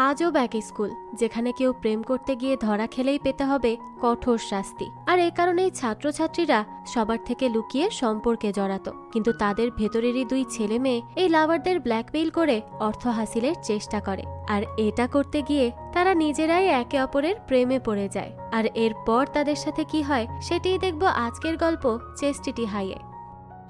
আজব এক স্কুল যেখানে কেউ প্রেম করতে গিয়ে ধরা খেলেই পেতে হবে কঠোর শাস্তি। আর এই কারণেই ছাত্রছাত্রীরা সবার থেকে লুকিয়ে সম্পর্কে জড়াতো, কিন্তু তাদের ভেতরেরই দুই ছেলে মেয়ে এই লাভারদের ব্ল্যাকমেইল করে অর্থ হাসিলের চেষ্টা করে। আর এটা করতে গিয়ে তারা নিজেরাই একে অপরের প্রেমে পড়ে যায়। আর এরপর তাদের সাথে কি হয় সেটাই দেখব আজকের গল্প চেস্টিটি হাইয়ে।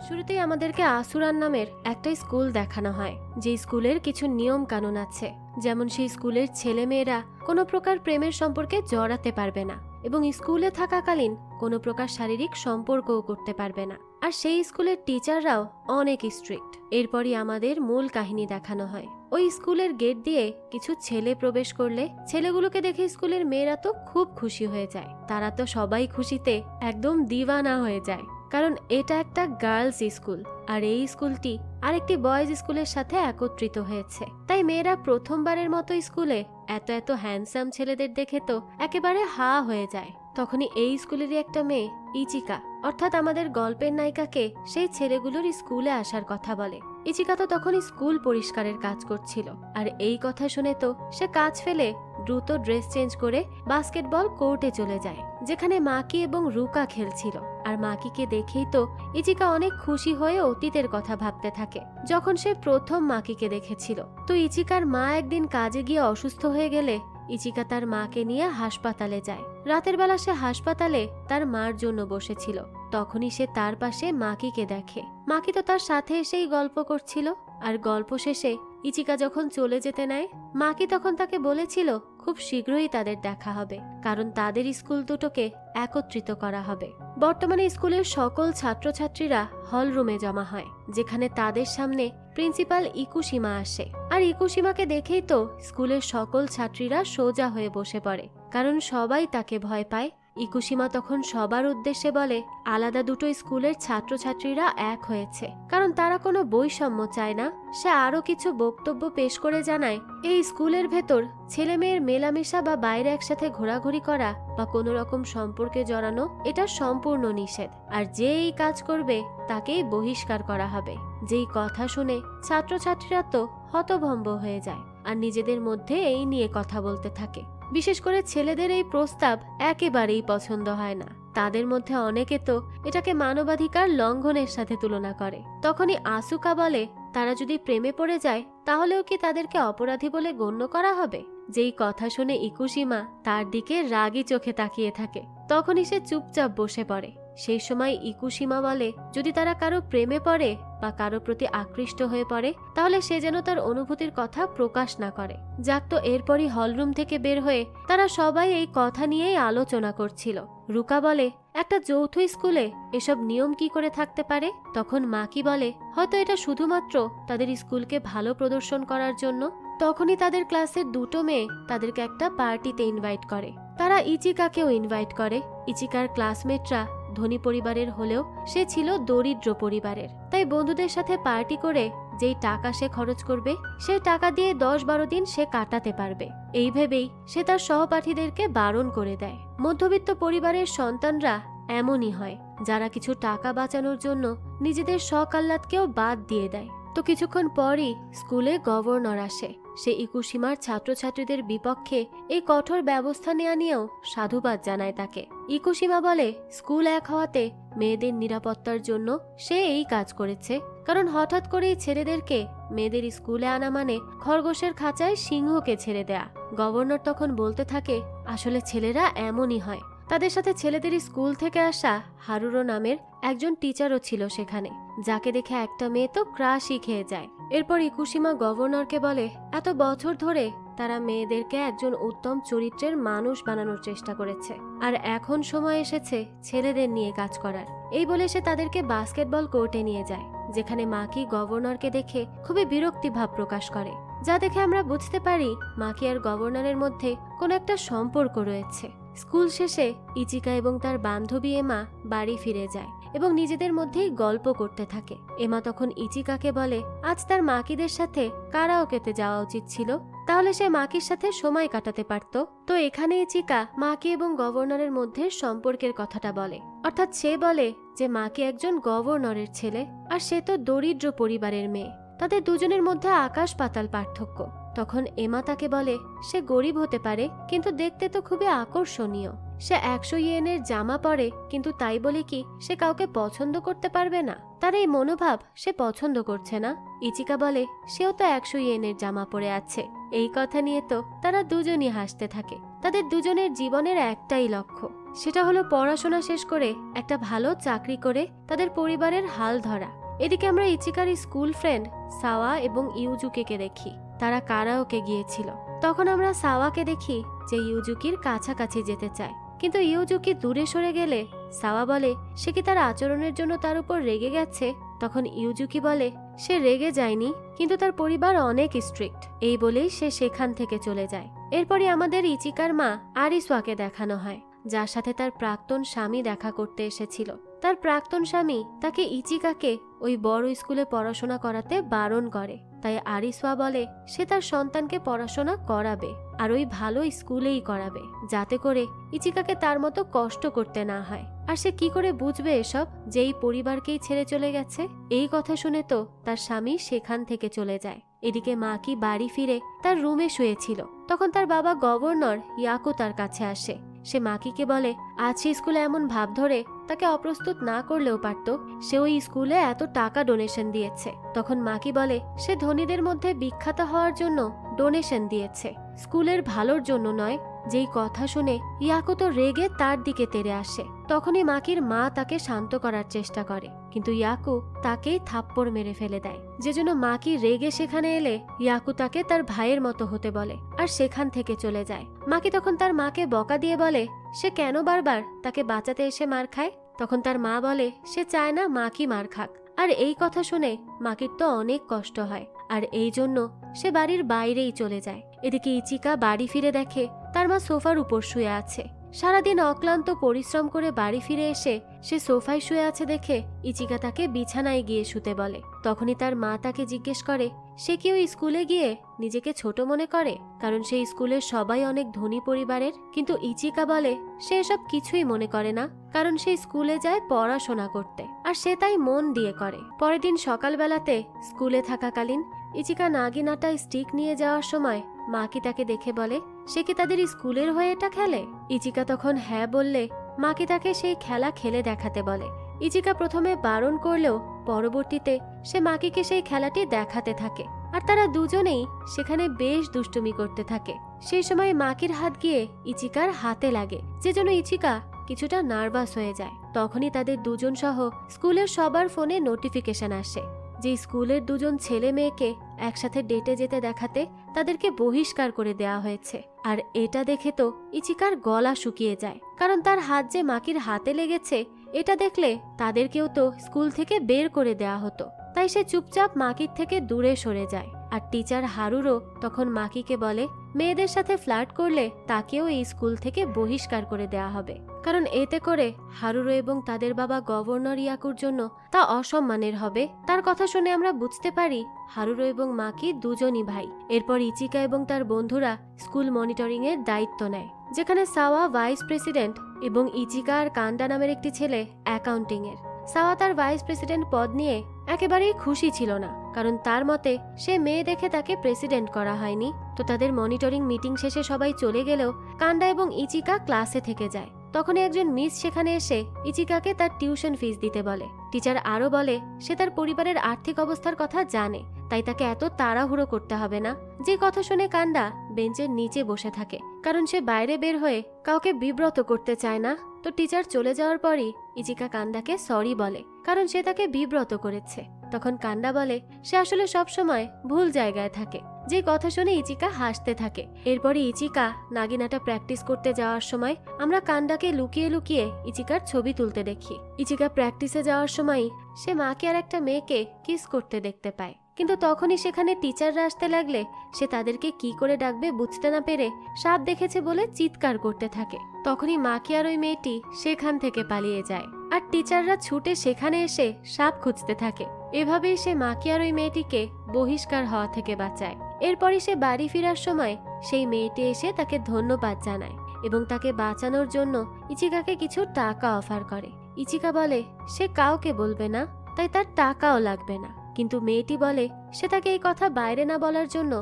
শুরুতেই আমাদেরকে আসুরান নামের একটা স্কুল দেখানো হয়, যে স্কুলের কিছু নিয়ম কানুন আছে, যেমন সেই স্কুলের ছেলে মেয়েরা কোনো প্রকার প্রেমের সম্পর্কে জড়াতে পারবে না এবং স্কুলে থাকাকালীন কোনো প্রকার শারীরিক সম্পর্কও করতে পারবে না। আর সেই স্কুলের টিচাররাও অনেক স্ট্রিক্ট। এরপরই আমাদের মূল কাহিনী দেখানো হয়। ওই স্কুলের গেট দিয়ে কিছু ছেলে প্রবেশ করলে ছেলেগুলোকে দেখে স্কুলের মেয়েরা তো খুব খুশি হয়ে যায়। তারা তো সবাই খুশিতে একদম দিওয়ানা হয়ে যায়, কারণ এটা একটা গার্লস স্কুল আর এই স্কুলটি আরেকটি বয়েজ স্কুলের সাথে একত্রিত হয়েছে। তাই মেয়েরা প্রথমবারের মতো স্কুলে এত এত হ্যান্ডসাম ছেলেদের দেখে তো একেবারে হা হয়ে যায়। তখনই এই স্কুলেরই একটা মেয়ে ইচিকা, অর্থাৎ আমাদের গল্পের নায়িকাকে সেই ছেলেগুলোর স্কুলে আসার কথা বলে। ইচিকা তো তখন স্কুল পরিষ্কারের কাজ করছিল, আর এই কথা শুনে তো সে কাজ ফেলে দ্রুত ড্রেস চেঞ্জ করে বাস্কেটবল কোর্টে চলে যায়, যেখানে মাকি এবং রুকা খেলছিল। আর মাকিকে দেখেই তো ইচিকা অনেক খুশি হয়ে অতীতের কথা ভাবতে থাকে, যখন সে প্রথম মাকিকে দেখেছিল। তো ইচিকার মা একদিন কাজে গিয়ে অসুস্থ হয়ে গেলে ইচিকা তার মাকে নিয়ে হাসপাতালে যায়। রাতের বেলা সে হাসপাতালে তার মার জন্য বসেছিল, তখনই সে তার পাশে মাকিকে দেখে। মাকি তো তার সাথে এসেই গল্প করছিল। আর গল্প শেষে ইচিকা যখন চলে যেতে নেয়, মাকি তখন তাকে বলেছিল খুব শীঘ্রই তাদের দেখা হবে, কারণ তাদের স্কুল দুটোকে একত্রিত করা হবে। বর্তমানে স্কুলের সকল ছাত্রছাত্রীরা হল রুমে জমা হয়, যেখানে তাদের সামনে প্রিন্সিপাল ইকুশিমা আসে। আর ইকুশিমাকে দেখেই তো স্কুলের সকল ছাত্রীরা সোজা হয়ে বসে পড়ে, কারণ সবাই তাকে ভয় পায়। ইকুশিমা তখন সবার উদ্দেশ্যে বলে আলাদা দুটো স্কুলের ছাত্রছাত্রীরা এক হয়েছে, কারণ তারা কোনো বৈষম্য চায় না। সে আরো কিছু বক্তব্য পেশ করে জানায় এই স্কুলের ভেতর ছেলে মেয়ের মেলামেশা বা বাইরে একসাথে ঘোরাঘুরি করা বা কোনো রকম সম্পর্কে জড়ানো এটা সম্পূর্ণ নিষেধ, আর যে এই কাজ করবে তাকেই বহিষ্কার করা হবে। যেই কথা শুনে ছাত্রছাত্রীরা তো হতভম্ব হয়ে যায় আর নিজেদের মধ্যে এই নিয়ে কথা বলতে থাকে। বিশেষ করে ছেলেদের এই প্রস্তাব একেবারেই পছন্দ হয় না। তাদের মধ্যে অনেকে তো এটাকে মানবাধিকার লঙ্ঘনের সাথে তুলনা করে। তখনই আসুকা বলে তারা যদি প্রেমে পড়ে যায় তাহলেও কি তাদেরকে অপরাধী বলে গণ্য করা হবে? যেই কথা শুনে ইকুশিমা তার দিকে রাগী চোখে তাকিয়ে থাকে। তখনই সে চুপচাপ বসে পড়ে। সেই সময় ইকুশিমা বলে যদি তারা কারো প্রেমে পড়ে বা কারো প্রতি আকৃষ্ট হয়ে পড়ে তাহলে সে যেন তার অনুভূতির কথা প্রকাশ না করে। যাক, তো এরপরই হলরুম থেকে বের হয়ে তারা সবাই এই কথা নিয়েই আলোচনা করছিল। রুকা বলে একটা যৌথ স্কুলে এসব নিয়ম কি করে থাকতে পারে? তখন মাকি বলে হয়তো এটা শুধুমাত্র তাদের স্কুলকে ভালো প্রদর্শন করার জন্য। তখনই তাদের ক্লাসের দুটো মেয়ে তাদেরকে একটা পার্টিতে ইনভাইট করে। তারা ইচিকাকেও ইনভাইট করে। ইচিকার ক্লাসমেটরা ধনী পরিবারের হলেও সে ছিল দরিদ্র পরিবারের, তাই বন্ধুদের সাথে পার্টি করে যেই টাকা সে খরচ করবে সেই টাকা দিয়ে 10-12 দিন সে কাটাতে পারবে। এই ভেবেই সে তার সহপাঠীদেরকে বারণ করে দেয়। মধ্যবিত্ত পরিবারের সন্তানরা এমনই হয়, যারা কিছু টাকা বাঁচানোর জন্য নিজেদের শখ আহ্লাদকেও বাদ দিয়ে দেয়। তো কিছুক্ষণ পরই স্কুলে গভর্নর আসে। সে ইকুশিমার ছাত্রছাত্রীদের বিপক্ষে এই কঠোর ব্যবস্থা নেওয়া নিয়েও সাধুবাদ জানায় তাকে। ইকুশিমা বলে স্কুল এক হওয়াতে মেয়েদের নিরাপত্তার জন্য সে এই কাজ করেছে, কারণ হঠাৎ করেই ছেলেদেরকে মেয়েদের স্কুলে আনা মানে খরগোশের খাঁচায় সিংহকে ছেড়ে দেয়া। গভর্নর তখন বলতে থাকে আসলে ছেলেরা এমনই হয়। তাদের সাথে ছেলেদের স্কুল থেকে আসা হারুরো নামের একজন টিচারও ছিল সেখানে, যাকে দেখে একটা মেয়ে তো ক্রাশই খেয়ে যায়। এরপর ইকুশিমা গভর্নরকে বলে এত বছর ধরে তারা মেয়েদেরকে একজন উত্তম চরিত্রের মানুষ বানানোর চেষ্টা করেছে, আর এখন সময় এসেছে ছেলেদের নিয়ে কাজ করার। এই বলে সে তাদেরকে বাস্কেটবল কোর্টে নিয়ে যায়, যেখানে মাকি গভর্নরকে দেখে খুবই বিরক্তি ভাব প্রকাশ করে, যা দেখে আমরা বুঝতে পারি মাকি আর গভর্নরের মধ্যে কোনো একটা সম্পর্ক রয়েছে। স্কুল শেষে ইচিকা এবং তার বান্ধবী এমা বাড়ি ফিরে যায় এবং নিজেদের মধ্যেই গল্প করতে থাকে। এমা তখন ইচিকাকে বলে আজ তার মাকিদের সাথে কারাওকেতে যাওয়া উচিত ছিল, তাহলে সে মাকির সাথে সময় কাটাতে পারত। তো এখানে ইচিকা মাকি এবং গভর্নরের মধ্যে সম্পর্কের কথাটা বলে, অর্থাৎ সে বলে যে মাকি একজন গভর্নরের ছেলে আর সে তো দরিদ্র পরিবারের মেয়ে। তাদের দুজনের মধ্যে আকাশ পাতাল পার্থক্য। তখন এমা তাকে বলে সে গরিব হতে পারে কিন্তু দেখতে তো খুবই আকর্ষণীয়। সে 100 ইয়েনের জামা পরে কিন্তু তাই বলে কি সে কাউকে পছন্দ করতে পারবে না? তার এই মনোভাব সে পছন্দ করছে না। ইচিকা বলে সেও তো 100 ইয়েনের জামা পরে আছে। এই কথা নিয়ে তো তারা দুজনই হাসতে থাকে। তাদের দুজনের জীবনের একটাই লক্ষ্য, সেটা হলো পড়াশোনা শেষ করে একটা ভালো চাকরি করে তাদের পরিবারের হাল ধরা। এদিকে আমরা ইচিকার স্কুল ফ্রেন্ড সাওয়া এবং ইউজুকিকে দেখি, তারা কারাওকে গিয়েছিল। তখন আমরা সাওয়াকে দেখি যে ইউজুকির কাছাকাছি যেতে চায়, কিন্তু ইউজুকি দূরে সরে গেলে সাওয়া বলে সে কি তার আচরণের জন্য তার উপর রেগে গেছে। তখন ইউজুকি বলে সে রেগে যায়নি, কিন্তু তার পরিবার অনেক স্ট্রিক্ট, এই বলেই সে সেখান থেকে চলে যায়। এরপরই আমাদের ইচিকার মা আরিসওয়াকে দেখানো হয়, যার সাথে তার প্রাক্তন স্বামী দেখা করতে এসেছিল। তার প্রাক্তন স্বামী তাকে ইচিকাকে ওই বড় স্কুলে পড়াশোনা করাতে বারণ করে, তাই আরিসওয়া বলে সে তার সন্তানকে পড়াশোনা করাবে আর ওই ভালো স্কুলেই করাবে, যাতে করে ইচিকাকে তার মতো কষ্ট করতে না হয়। আর সে কি করে বুঝবে এসব, যেই পরিবারকেই ছেড়ে চলে গেছে? এই কথা শুনে তো তার স্বামী সেখান থেকে চলে যায়। এদিকে মাকি বাড়ি ফিরে তার রুমে শুয়েছিল। তখন তার বাবা গভর্নর ইয়াকু তার কাছে আসে। সে মাকিকে বলে আজ সে স্কুলে এমন ভাব ধরে তাকে অপ্রস্তুত না করলেও পারত, সে ওই স্কুলে এত টাকা ডোনেশন দিয়েছে। তখন মাকি বলে সে ধনীদের মধ্যে বিখ্যাত হওয়ার জন্য ডোনেশন দিয়েছে, স্কুলের ভালোর জন্য নয়। যেই কথা শুনে ইয়াকু তো রেগে তার দিকে তেড়ে আসে। তখনই মাকির মা তাকে শান্ত করার চেষ্টা করে, কিন্তু ইয়াকু তাকেই থাপ্পড় মেরে ফেলে দেয়, যেজন্য মাকি রেগে সেখানে এলে ইয়াকু তাকে তার ভাইয়ের মতো হতে বলে আর সেখান থেকে চলে যায়। মাকি তখন তার মাকে বকা দিয়ে বলে সে কেন বারবার তাকে বাঁচাতে এসে মার খায়। তখন তার মা বলে সে চায় না মাকি মার খাক। আর এই কথা শুনে মাকির তো অনেক কষ্ট হয়, আর এই জন্য সে বাড়ির বাইরেই চলে যায়। এদিকে ইচিকা বাড়ি ফিরে দেখে তার মা সোফার উপর শুয়ে আছে। সারাদিন অক্লান্ত পরিশ্রম করে বাড়ি ফিরে এসে সে সোফায় শুয়ে আছে দেখে ইচিকা তাকে বিছানায় গিয়ে শুতে বলে। তখনই তার মা তাকে জিজ্ঞেস করে সে কি ওই স্কুলে গিয়ে নিজেকে ছোট মনে করে, কারণ সেই স্কুলের সবাই অনেক ধনী পরিবারের। কিন্তু ইচিকা বলে সে এসব কিছুই মনে করে না, কারণ সেই স্কুলে যায় পড়াশোনা করতে, আর সে তাই মন দিয়ে করে। পরের দিন সকালবেলাতে স্কুলে থাকাকালীন ইচিকা নাগিনাটা স্টিক নিয়ে যাওয়ার সময় মাকি তাকে দেখে বলে সে কি তাদের স্কুলের হয়ে এটা খেলে। ইচিকা তখন হ্যাঁ বললে মাকি তাকে সেই খেলা খেলে দেখাতে বলে। ইচিকা প্রথমে বারণ করলেও পরবর্তীতে সে মাকিকে সেই খেলাটি দেখাতে থাকে, আর তারা দুজনেই সেখানে বেশ দুষ্টুমি করতে থাকে। সেই সময় মাকির হাত গিয়ে ইচিকার হাতে লাগে, যেজন্য ইচিকা কিছুটা নার্ভাস হয়ে যায়। তখনই তাদের দুজন সহ স্কুলের সবার ফোনে নোটিফিকেশন আসে যে স্কুলের দুজন ছেলে মেয়েকে একসাথে ডেটে যেতে দেখাতে তাদেরকে বহিষ্কার করে দেওয়া হয়েছে। আর এটা দেখে তো ইচিকার গলা শুকিয়ে যায়, কারণ তার হাত যে মাকির হাতে লেগেছে এটা দেখলে তাদেরকেও তো স্কুল থেকে বের করে দেওয়া হতো। তাই সে চুপচাপ মাকির থেকে দূরে সরে যায়। আর টিচার হারুরও তখন মাকিকে বলে মেয়েদের সাথে ফ্লার্ট করলে তাকেও এই স্কুল থেকে বহিষ্কার করে দেওয়া হবে, কারণ এতে করে হারুরো এবং তাদের বাবা গভর্নর ইয়াকুর জন্য তা অসম্মানের হবে। তার কথা শুনে আমরা বুঝতে পারি হারুরো এবং মাকি দুজনই ভাই। এরপর ইচিকা এবং তার বন্ধুরা স্কুল মনিটরিং এর দায়িত্ব নেয়, যেখানে সাওয়া ভাইস প্রেসিডেন্ট এবং ইচিকা আর কান্ডা নামের একটি ছেলে অ্যাকাউন্টিং এর। সাওয়া তার ভাইস প্রেসিডেন্ট পদ নিয়ে একেবারেই খুশি ছিল না, কারণ তার মতে সে মেয়ে দেখে তাকে প্রেসিডেন্ট করা হয়নি। তো তাদের মনিটরিং মিটিং শেষে সবাই চলে গেলেও কান্ডা এবং ইচিকা ক্লাসে থেকে যায়। তখন একজন মিস সেখানে এসে ইচিকাকে তার টিউশন ফিস দিতে বলে। টিচার আরো বলে সে তার পরিবারের আর্থিক অবস্থার কথা জানে, তাই তাকে এত তাড়াহুড়ো করতে হবে না। যে কথা শুনে কান্ডা বেঞ্চের নিচে বসে থাকে, কারণ সে বাইরে বের হয়ে কাউকে বিব্রত করতে চায় না। তো টিচার চলে যাওয়ার পরই ইচিকা কান্ডাকে সরি বলে, কারণ সে তাকে বিব্রত করেছে। তখন কান্ডা বলে সে আসলে সব সময় ভুল জায়গায় থাকে। যে কথা শুনে ইচিকা হাসতে থাকে। এরপরে ইচিকা নাগিনাটা প্র্যাকটিস করতে যাওয়ার সময় আমরা কান্ডাকে লুকিয়ে লুকিয়ে ইচিকার ছবি তুলতে দেখি। ইচিকা প্র্যাকটিসে যাওয়ার সময় সে মাকে আর একটা মেয়েকে কিস করতে দেখতে পায়, কিন্তু তখনই সেখানে টিচাররা আসতে লাগলে সে তাদেরকে কি করে ডাকবে বুঝতে না পেরে সাপ দেখেছে বলে চিৎকার করতে থাকে। তখনই মাকে আর ওই মেয়েটি সেখান থেকে পালিয়ে যায়, আর টিচাররা ছুটে সেখানে এসে সাপ খুঁজতে থাকে। এভাবেই সে মাকে আর ওই মেয়েটিকে বহিষ্কার হওয়া থেকে বাঁচায়। এরপরই সে বাড়ি ফেরার সময় সেই মেয়েটি এসে তাকে ধন্যবাদ জানায় এবং তাকে বাঁচানোর জন্য ইচিকাকে কিছু টাকা অফার করে। ইচিকা বলে সে কাউকে বলবে না, তাই তার টাকাও লাগবে না। কিন্তু মেয়েটি বলে সে তাকে এই কথা বাইরে না বলার জন্য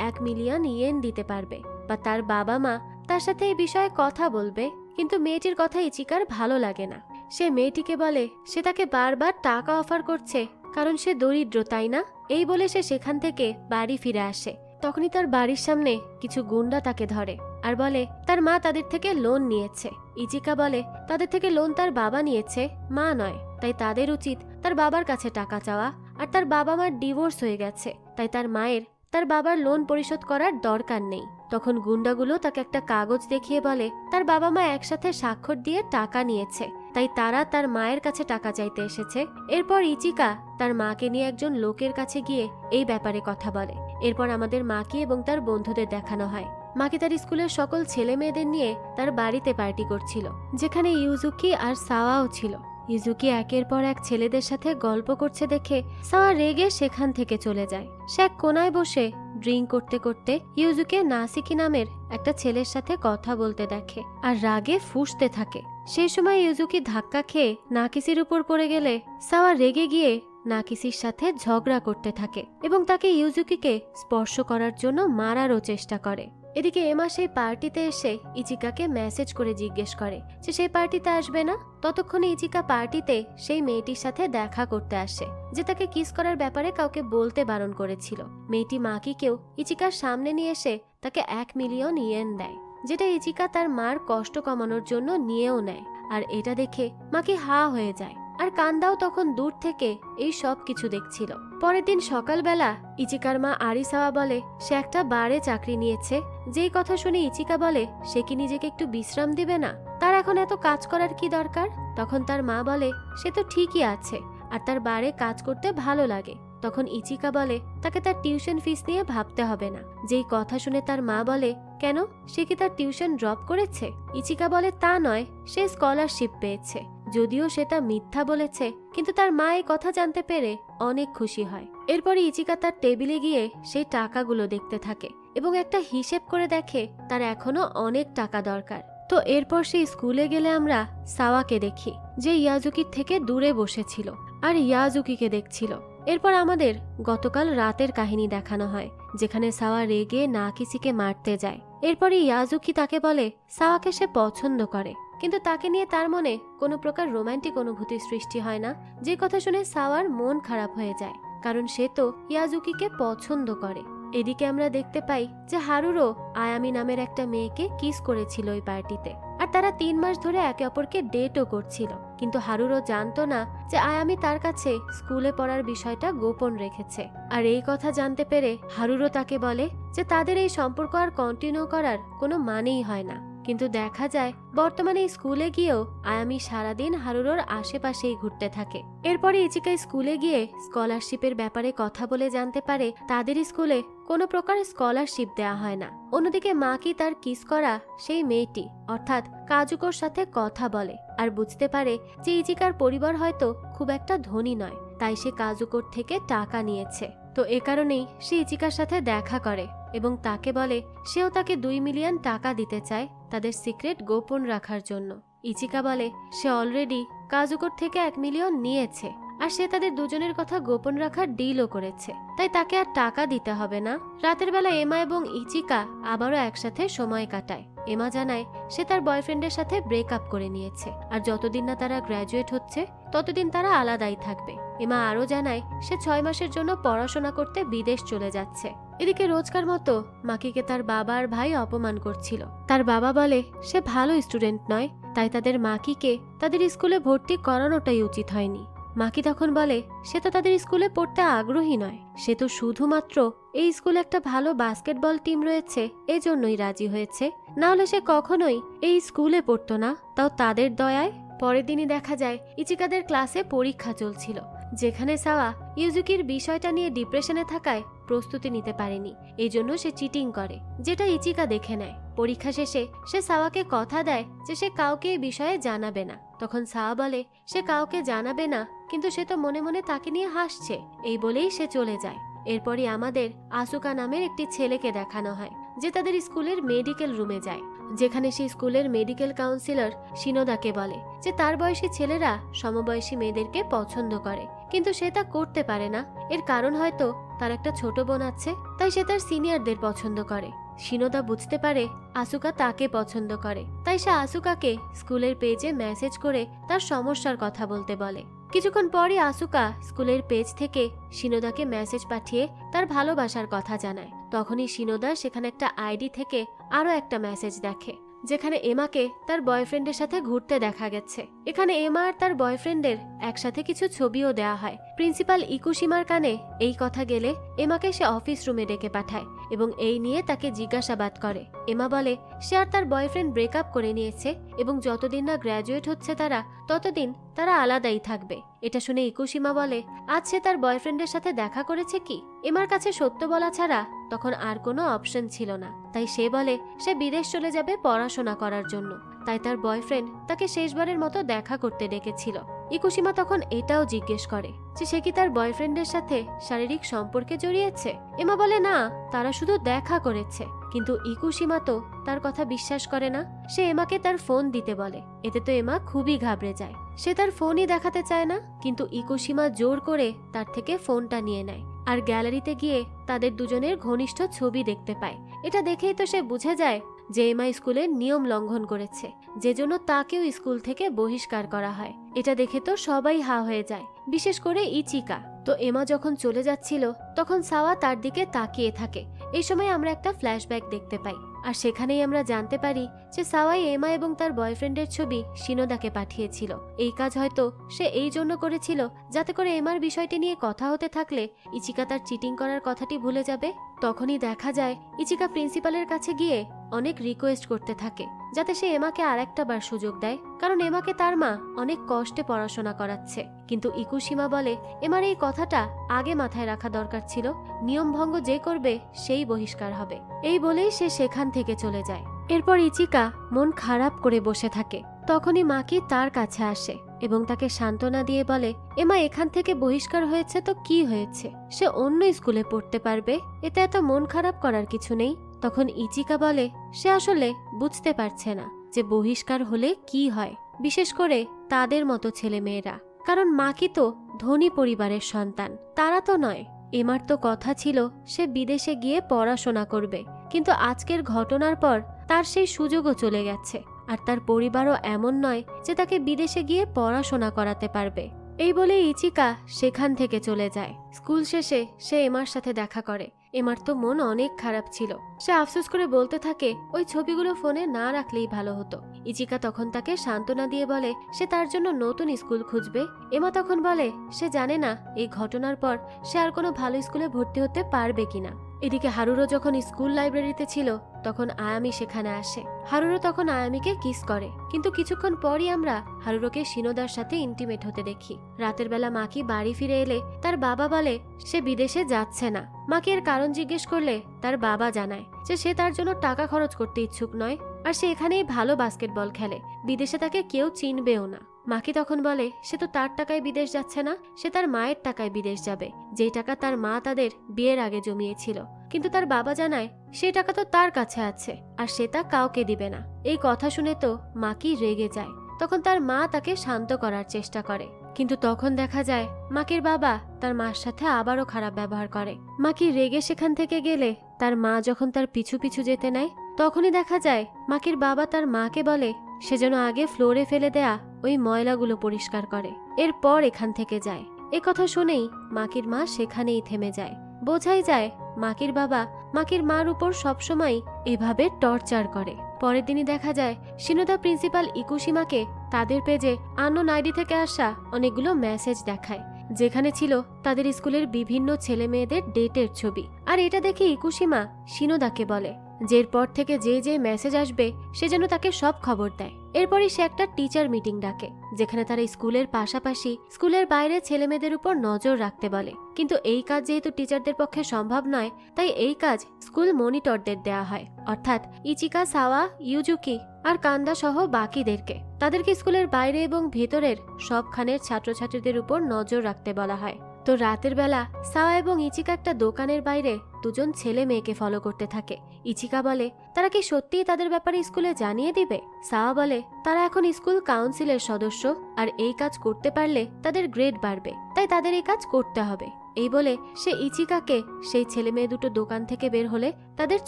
1 মিলিয়ন ইয়েন দিতে পারবে, বা তার বাবা মা তার সাথে এই বিষয়ে কথা বলবে। কিন্তু মেয়েটির কথা ইচিকার ভালো লাগে না। সে মেয়েটিকে বলে সে তাকে বারবার টাকা অফার করছে কারণ সে দরিদ্র, তাই না? এই বলে সে সেখান থেকে বাড়ি ফিরে আসে। তখনই তার বাড়ির সামনে কিছু গুন্ডা তাকে ধরে আর বলে তার মা তাদের থেকে লোন নিয়েছে। ইচিকা বলে তাদের থেকে লোন তার বাবা নিয়েছে, মা নয়, তাই তাদের উচিত তার বাবার কাছে টাকা চাওয়া। আর তার বাবা মার ডিভোর্স হয়ে গেছে, তাই তার মায়ের তার বাবার লোন পরিশোধ করার দরকার নেই। তখন গুন্ডাগুলো তাকে একটা কাগজ দেখিয়ে বলে তার বাবা মা একসাথে স্বাক্ষর দিয়ে টাকা নিয়েছে, তাই তারা তার মায়ের কাছে টাকা চাইতে এসেছে। এরপর ইচিকা তার মাকে নিয়ে একজন লোকের কাছে গিয়ে এই ব্যাপারে কথা বলে। এরপর আমাদের মাকে এবং তার বন্ধুদের দেখানো হয়। মাকে তার স্কুলের সকল ছেলে মেয়েদের নিয়ে তার বাড়িতে পার্টি করছিল, যেখানে ইউজুকি আর সাওয়াও ছিল। ইউজুকি একের পর এক ছেলেদের সাথে গল্প করছে দেখে সাওয়া রেগে সেখান থেকে চলে যায়। সে এক কোনায় বসে ড্রিঙ্ক করতে করতে ইউজুকে নাসিকি নামের একটা ছেলের সাথে কথা বলতে দেখে আর রাগে ফুঁসতে থাকে। সেই সময় ইউজুকি ধাক্কা খেয়ে নাকিসির উপর পড়ে গেলে সাওয়া রেগে গিয়ে নাকিসির সাথে ঝগড়া করতে থাকে এবং তাকে ইউজুকিকে স্পর্শ করার জন্য মারারও চেষ্টা করে। এদিকে এমা সেই পার্টিতে এসে ইচিকাকে মেসেজ করে জিজ্ঞেস করে যে সেই পার্টিতে আসবে না। ততক্ষণে ইচিকা পার্টিতে সেই মেয়েটির সাথে দেখা করতে আসে, যে তাকে কিস করার ব্যাপারে কাউকে বলতে বারণ করেছিল। মেয়েটি মাকিকেও ইচিকার সামনে নিয়ে এসে তাকে 1 মিলিয়ন ইয়েন দেয়, যেটা ইচিকা তার মার কষ্ট কমানোর জন্য নিয়েও নেয়। আর এটা দেখে মাকি হা হয়ে যায়, আর কান্দাও তখন দূর থেকে এই সব কিছু দেখছিল। পরের দিন সকালবেলা ইচিকার মা আরিসাওয়া বলে সে একটা বারে চাকরি নিয়েছে। যেই কথা শুনে ইচিকা বলে সে কি নিজেকে একটু বিশ্রাম দিবে না, তার এখন এত কাজ করার কি দরকার? তখন তার মা বলে সে তো ঠিকই আছে আর তার বারে কাজ করতে ভালো লাগে। তখন ইচিকা বলে তাকে তার টিউশন ফিস নিয়ে ভাবতে হবে না। যেই কথা শুনে তার মা বলে কেন, সে কি তার টিউশন ড্রপ করেছে? ইচিকা বলে তা নয়, সে স্কলারশিপ পেয়েছে। যদিও সে তা মিথ্যা বলেছে, কিন্তু তার মা এই কথা জানতে পেরে অনেক খুশি হয়। এরপরে ইচিকা তার টেবিলে গিয়ে সেই টাকাগুলো দেখতে থাকে এবং একটা হিসেব করে দেখে তার এখনো অনেক টাকা দরকার। তো এরপর সেই স্কুলে গেলে আমরা সাওয়াকে দেখি, যে ইয়াজুকির থেকে দূরে বসেছিল আর ইয়াজুকিকে দেখছিল। এরপর আমাদের গতকাল রাতের কাহিনী দেখানো হয়, যেখানে সাওয়া রেগে নাকিসিকে মারতে যায়। এরপরে ইয়াজুকি তাকে বলে সাওয়াকে সে পছন্দ করে, কিন্তু তাকে নিয়ে তার মনে কোনো প্রকার রোমান্টিক অনুভূতির সৃষ্টি হয় না। যে কথা শুনে সাওয়ার মন খারাপ হয়ে যায়, কারণ সে তো ইয়াজুকিকে পছন্দ করে। এদিকে আমরা দেখতে পাই যে হারুরও আয়ামি নামের একটা মেয়েকে কিস করেছিল ওই পার্টিতে, আর তারা 3 মাস ধরে একে অপরকে ডেটও করছিল। কিন্তু হারুরও জানতো না যে আয়ামি তার কাছে স্কুলে পড়ার বিষয়টা গোপন রেখেছে। আর এই কথা জানতে পেরে হারুরও তাকে বলে যে তাদের এই সম্পর্ক আর কন্টিনিউ করার কোনো মানেই হয় না। কিন্তু দেখা যায় বর্তমানে স্কুলে গিয়েও আয়ামি সারাদিন হারুরোর আশেপাশেই ঘুরতে থাকে। এরপরে ইচিকা স্কুলে গিয়ে স্কলারশিপের ব্যাপারে কথা বলে জানতে পারে তাদের স্কুলে কোনো প্রকার স্কলারশিপ দেয়া হয় না। অন্যদিকে মাকি তার কিস করা সেই মেয়েটি অর্থাৎ কাজুকোর সাথে কথা বলে আর বুঝতে পারে যে ইচিকার পরিবার হয়তো খুব একটা ধনী নয়, তাই সে কাজুকোর থেকে টাকা নিয়েছে। তো এ কারণেই সে ইচিকার সাথে দেখা করে এবং তাকে বলে সেও তাকে 2 মিলিয়ন টাকা দিতে চায় তাদের সিক্রেট গোপন রাখার জন্য। ইচিকা বলে সে অলরেডি কাজুকোর থেকে 1 মিলিয়ন নিয়েছে আর সে তাদের দুজনের কথা গোপন রাখার ডিলও করেছে, তাই তাকে আর টাকা দিতে হবে না। রাতের বেলা এমা এবং ইচিকা আবারও একসাথে সময় কাটায়। এমা জানায় সে তার বয়ফ্রেন্ডের সাথে ব্রেকআপ করে নিয়েছে আর যতদিন না তারা গ্র্যাজুয়েট হচ্ছে ততদিন তারা আলাদাই থাকবে। এমা আরও জানায় সে 6 মাসের জন্য পড়াশোনা করতে বিদেশ চলে যাচ্ছে। এদিকে রোজকার মতো মাকিকে তার বাবা আর ভাই অপমান করছিল। তার বাবা বলে সে ভালো স্টুডেন্ট নয়, তাই তাদের মাকিকে তাদের স্কুলে ভর্তি করানোটাই উচিত হয়নি। মাকি তখন বলে সে তো তাদের স্কুলে পড়তে আগ্রহী নয়, সে তো শুধুমাত্র এই স্কুলে একটা ভালো বাস্কেটবল টিম রয়েছে এজন্যই রাজি হয়েছে, না হলে সে কখনোই এই স্কুলে পড়তো না, তাও তাদের দয়ায়। পরের দিনই দেখা যায় ইচিকাদের ক্লাসে পরীক্ষা চলছিল, যেখানে সাওয়া ইউজুকির বিষয়টা নিয়ে ডিপ্রেশনে থাকায় প্রস্তুতি নিতে পারেনি। এই জন্য সে চিটিং করে, যেটা ইচিকা দেখে নেয়। পরীক্ষা শেষে সে সাওয়াকে কথা দেয় যে সে কাউকে এই বিষয়ে জানাবে না। তখন সাওয়া বলে সে কাউকে জানাবে না, কিন্তু সে তো মনে মনে তাকে নিয়ে হাসছে। এই বলেই সে চলে যায়। এরপরই আমাদের আসুকা নামের একটি ছেলেকে দেখানো হয়, যে তাদের স্কুলের মেডিকেল রুমে যায়, যেখানে সেই স্কুলের মেডিকেল কাউন্সিলর শিনোদাকে বলে যে তার বয়সী ছেলেরা সমবয়সী মেয়েদেরকে পছন্দ করে, কিন্তু সে তা করতে পারে না। এর কারণ হয়তো তার একটা ছোট বোন আছে, তাই সে তার সিনিয়রদের পছন্দ করে। শিনোদা বুঝতে পারে আসুকা তাকে পছন্দ করে, তাই সে আসুকাকে স্কুলের পেজে মেসেজ করে তার সমস্যার কথা বলতে বলে। কিছুক্ষণ পরই আসুকা স্কুলের পেজ থেকে শিনোদাকে মেসেজ পাঠিয়ে তার ভালোবাসার কথা জানায়। তখনই শিনোদা সেখানে একটা আইডি থেকে আরো একটা মেসেজ দেখে, যেখানে এমাকে তার বয়ফ্রেন্ডের সাথে ঘুরতে দেখা গেছে। এখানে এমা আর তার বয়ফ্রেন্ডের একসাথে কিছু ছবিও দেয়া হয়। প্রিন্সিপাল ইকুশিমার কানে এই কথা গেলে এমাকে সে অফিস রুমে ডেকে পাঠায় এবং এই নিয়ে তাকে জিজ্ঞাসাবাদ করে। এমা বলে সে আর তার বয়ফ্রেন্ড ব্রেকআপ করে নিয়েছে এবং যতদিন না গ্র্যাজুয়েট হচ্ছে তারা, ততদিন তারা আলাদাই থাকবে। এটা শুনে ইকুশিমা বলে আজ সে তার বয়ফ্রেন্ডের সাথে দেখা করেছে কি? এমার কাছে সত্য বলা ছাড়া তখন আর কোনো অপশন ছিল না, তাই সে বলে সে বিদেশ চলে যাবে পড়াশোনা করার জন্য। তাই তার বয়ফ্রেন্ড তাকে শেষবারের মতো দেখা করতে ডেকেছিল। ইকুশিমা তখন এটাও জিজ্ঞেস করে যে সে কি তার বয়ফ্রেন্ডের সাথে শারীরিক সম্পর্কে জড়িয়েছে। এমা বলে না, তারা শুধু দেখা করেছে। কিন্তু ইকুশিমা তো তার কথা বিশ্বাস করে না। সে এমাকে তার ফোন দিতে বলে। এতে তো এমা খুবই ঘাবড়ে যায়। সে তার ফোনই দেখাতে চায় না, কিন্তু ইকুশিমা জোর করে তার থেকে ফোনটা নিয়ে নেয় আর গ্যালারিতে গিয়ে তাদের দুজনের ঘনিষ্ঠ ছবি দেখতে পায়। এটা দেখেই তো সে বুঝে যায় যে এমা স্কুলের নিয়ম লঙ্ঘন করেছে, যে জন্য তাকেও স্কুল থেকে বহিষ্কার করা হয়। এটা দেখে তো সবাই হা হয়ে যায়, বিশেষ করে ইচিকা। তো এমা যখন চলে যাচ্ছিল তখন সাওয়া তার দিকে তাকিয়ে থাকে। এই সময় আমরা একটা ফ্ল্যাশব্যাক দেখতে পাই, আর সেখানেই আমরা জানতে পারি যে সাওয়াই এমা এবং তার বয়ফ্রেন্ডের ছবি শিনোদাকে পাঠিয়েছিল। এই কাজ হয়তো সে এই জন্য করেছিল যাতে করে এমার বিষয়টি নিয়ে কথা হতে থাকলে ইচিকা তার চিটিং করার কথাটি ভুলে যাবে। তখনই দেখা যায় ইচিকা প্রিন্সিপালের কাছে গিয়ে অনেক রিকোয়েস্ট করতে থাকে যাতে সে এমাকে আরেকটা বার সুযোগ দেয়, কারণ এমাকে তার মা অনেক কষ্টে পড়াশোনা করাচ্ছে। কিন্তু ইকুশিমা বলে এমার এই কথাটা আগে মাথায় রাখা দরকার ছিল, নিয়ম ভঙ্গ যে করবে সেই বহিষ্কার হবে। এই বলেই সে সেখান থেকে চলে যায়। এরপর ইচিকা মন খারাপ করে বসে থাকে। তখনই মাকি তার কাছে আসে এবং তাকে সান্ত্বনা দিয়ে বলে এমা এখান থেকে বহিষ্কার হয়েছে তো কি হয়েছে, সে অন্য স্কুলে পড়তে পারবে, এতে এত মন খারাপ করার কিছু নেই। তখন ইচিকা বলে সে আসলে বুঝতে পারছে না যে বহিষ্কার হলে কি হয়, বিশেষ করে তাদের মতো ছেলে মেয়েরা, কারণ মাকি তো ধনী পরিবারের সন্তান, তারা তো নয়। এমার তো কথা ছিল সে বিদেশে গিয়ে পড়াশোনা করবে, কিন্তু আজকের ঘটনার পর তার সেই সুযোগও চলে গেছে, আর তার পরিবারও এমন নয় যে তাকে বিদেশে গিয়ে পড়াশোনা করাতে পারবে। এই বলে ইচিকা সেখান থেকে চলে যায়। স্কুল শেষে সে এমার সাথে দেখা করে। এমার তো মন অনেক খারাপ ছিল। সে আফসোস করে বলতে থাকে ওই ছবিগুলো ফোনে না রাখলেই ভালো হতো। ইচিকা তখন তাকে সান্ত্বনা দিয়ে বলে সে তার জন্য নতুন স্কুল খুঁজবে। এমা তখন বলে সে জানে না এই ঘটনার পর সে আর কোনো ভালো স্কুলে ভর্তি হতে পারবে কিনা। এদিকে হারুরো যখন স্কুল লাইব্রেরিতে ছিল তখন আয়ামি সেখানে আসে। হারুরো তখন আয়ামিকে কিস করে, কিন্তু কিছুক্ষণ পরই আমরা হারুরোকে শিনোদার সাথে ইন্টিমেট হতে দেখি। রাতের বেলা মাকি বাড়ি ফিরে এলে তার বাবা বলে সে বিদেশে যাচ্ছে না। মাকে এর কারণ জিজ্ঞেস করলে তার বাবা জানায় যে সে তার জন্য টাকা খরচ করতে ইচ্ছুক নয়, আর সে এখানেই ভালো বাস্কেটবল খেলে, বিদেশে তাকে কেউ চিনবেও না। মাকি তখন বলে সে তো তার টাকায় বিদেশ যাচ্ছে না, সে তার মায়ের টাকায় বিদেশ যাবে, যেই টাকা তার মা তাদের বিয়ের আগে জমিয়েছিল। কিন্তু তার বাবা জানায় সেই টাকা তো তার কাছে আছে আর সে তা কাউকে দিবে না। এই কথা শুনে তো মাকি রেগে যায়। তখন তার মা তাকে শান্ত করার চেষ্টা করে, কিন্তু তখন দেখা যায় মাকির বাবা তার মার সাথে আবারও খারাপ ব্যবহার করে। মাকি রেগে সেখান থেকে গেলে তার মা যখন তার পিছু পিছু যেতে নেয় তখনই দেখা যায় মাকির বাবা তার মাকে বলে সে যেন আগে ফ্লোরে ফেলে দেয়া ওই ময়লাগুলো পরিষ্কার করে, এরপর এখান থেকে যায়। এ কথা শুনেই মাকির মা সেখানেই থেমে যায়। বোঝাই যায় মাকির বাবা মাকির মার উপর সবসময় এভাবে টর্চার করে। পরের দিনই দেখা যায় শিনোদা প্রিন্সিপাল ইকুশিমাকে তাদের পেজে আননোন আইডি থেকে আসা অনেকগুলো মেসেজ দেখায়, যেখানে ছিল তাদের স্কুলের বিভিন্ন ছেলে মেয়েদের ডেটের ছবি। আর এটা দেখে ইকুশিমা শিনোদাকে বলে যে এরপর থেকে যে যে মেসেজ আসবে সে যেন তাকে সব খবর দেয়। এরপরই সে একটা টিচার মিটিং ডাকে, যেখানে তারা স্কুলের পাশাপাশি স্কুলের বাইরে ছেলে মেয়েদের উপর নজর রাখতে বলে। কিন্তু এই কাজ যেহেতু টিচারদের পক্ষে সম্ভব নয়, তাই এই কাজ স্কুল মনিটরদের দেয়া হয়, অর্থাৎ ইচিকা, সাওয়া, ইউজুকি আর কান্দা সহ বাকিদেরকে। তাদেরকে স্কুলের বাইরে এবং ভেতরের সবখানের ছাত্রছাত্রীদের উপর নজর রাখতে বলা হয়। তো রাতের বেলা সাওয়া এবং ইচিকা একটা দোকানের বাইরে দুজন ছেলে মেয়েকে ফলো করতে থাকে। ইচিকা বলে তারা কি সত্যিই তাদের ব্যাপারে স্কুলে জানিয়ে দিবে। সাওয়া বলে তারা এখন স্কুল কাউন্সিলের সদস্য, আর এই কাজ করতে পারলে তাদের গ্রেড বাড়বে, তাই তাদের এই কাজ করতে হবে। এই বলে সে ইচিকাকে সেই ছেলে মেয়ে দুটো দোকান থেকে বের হলে তাদের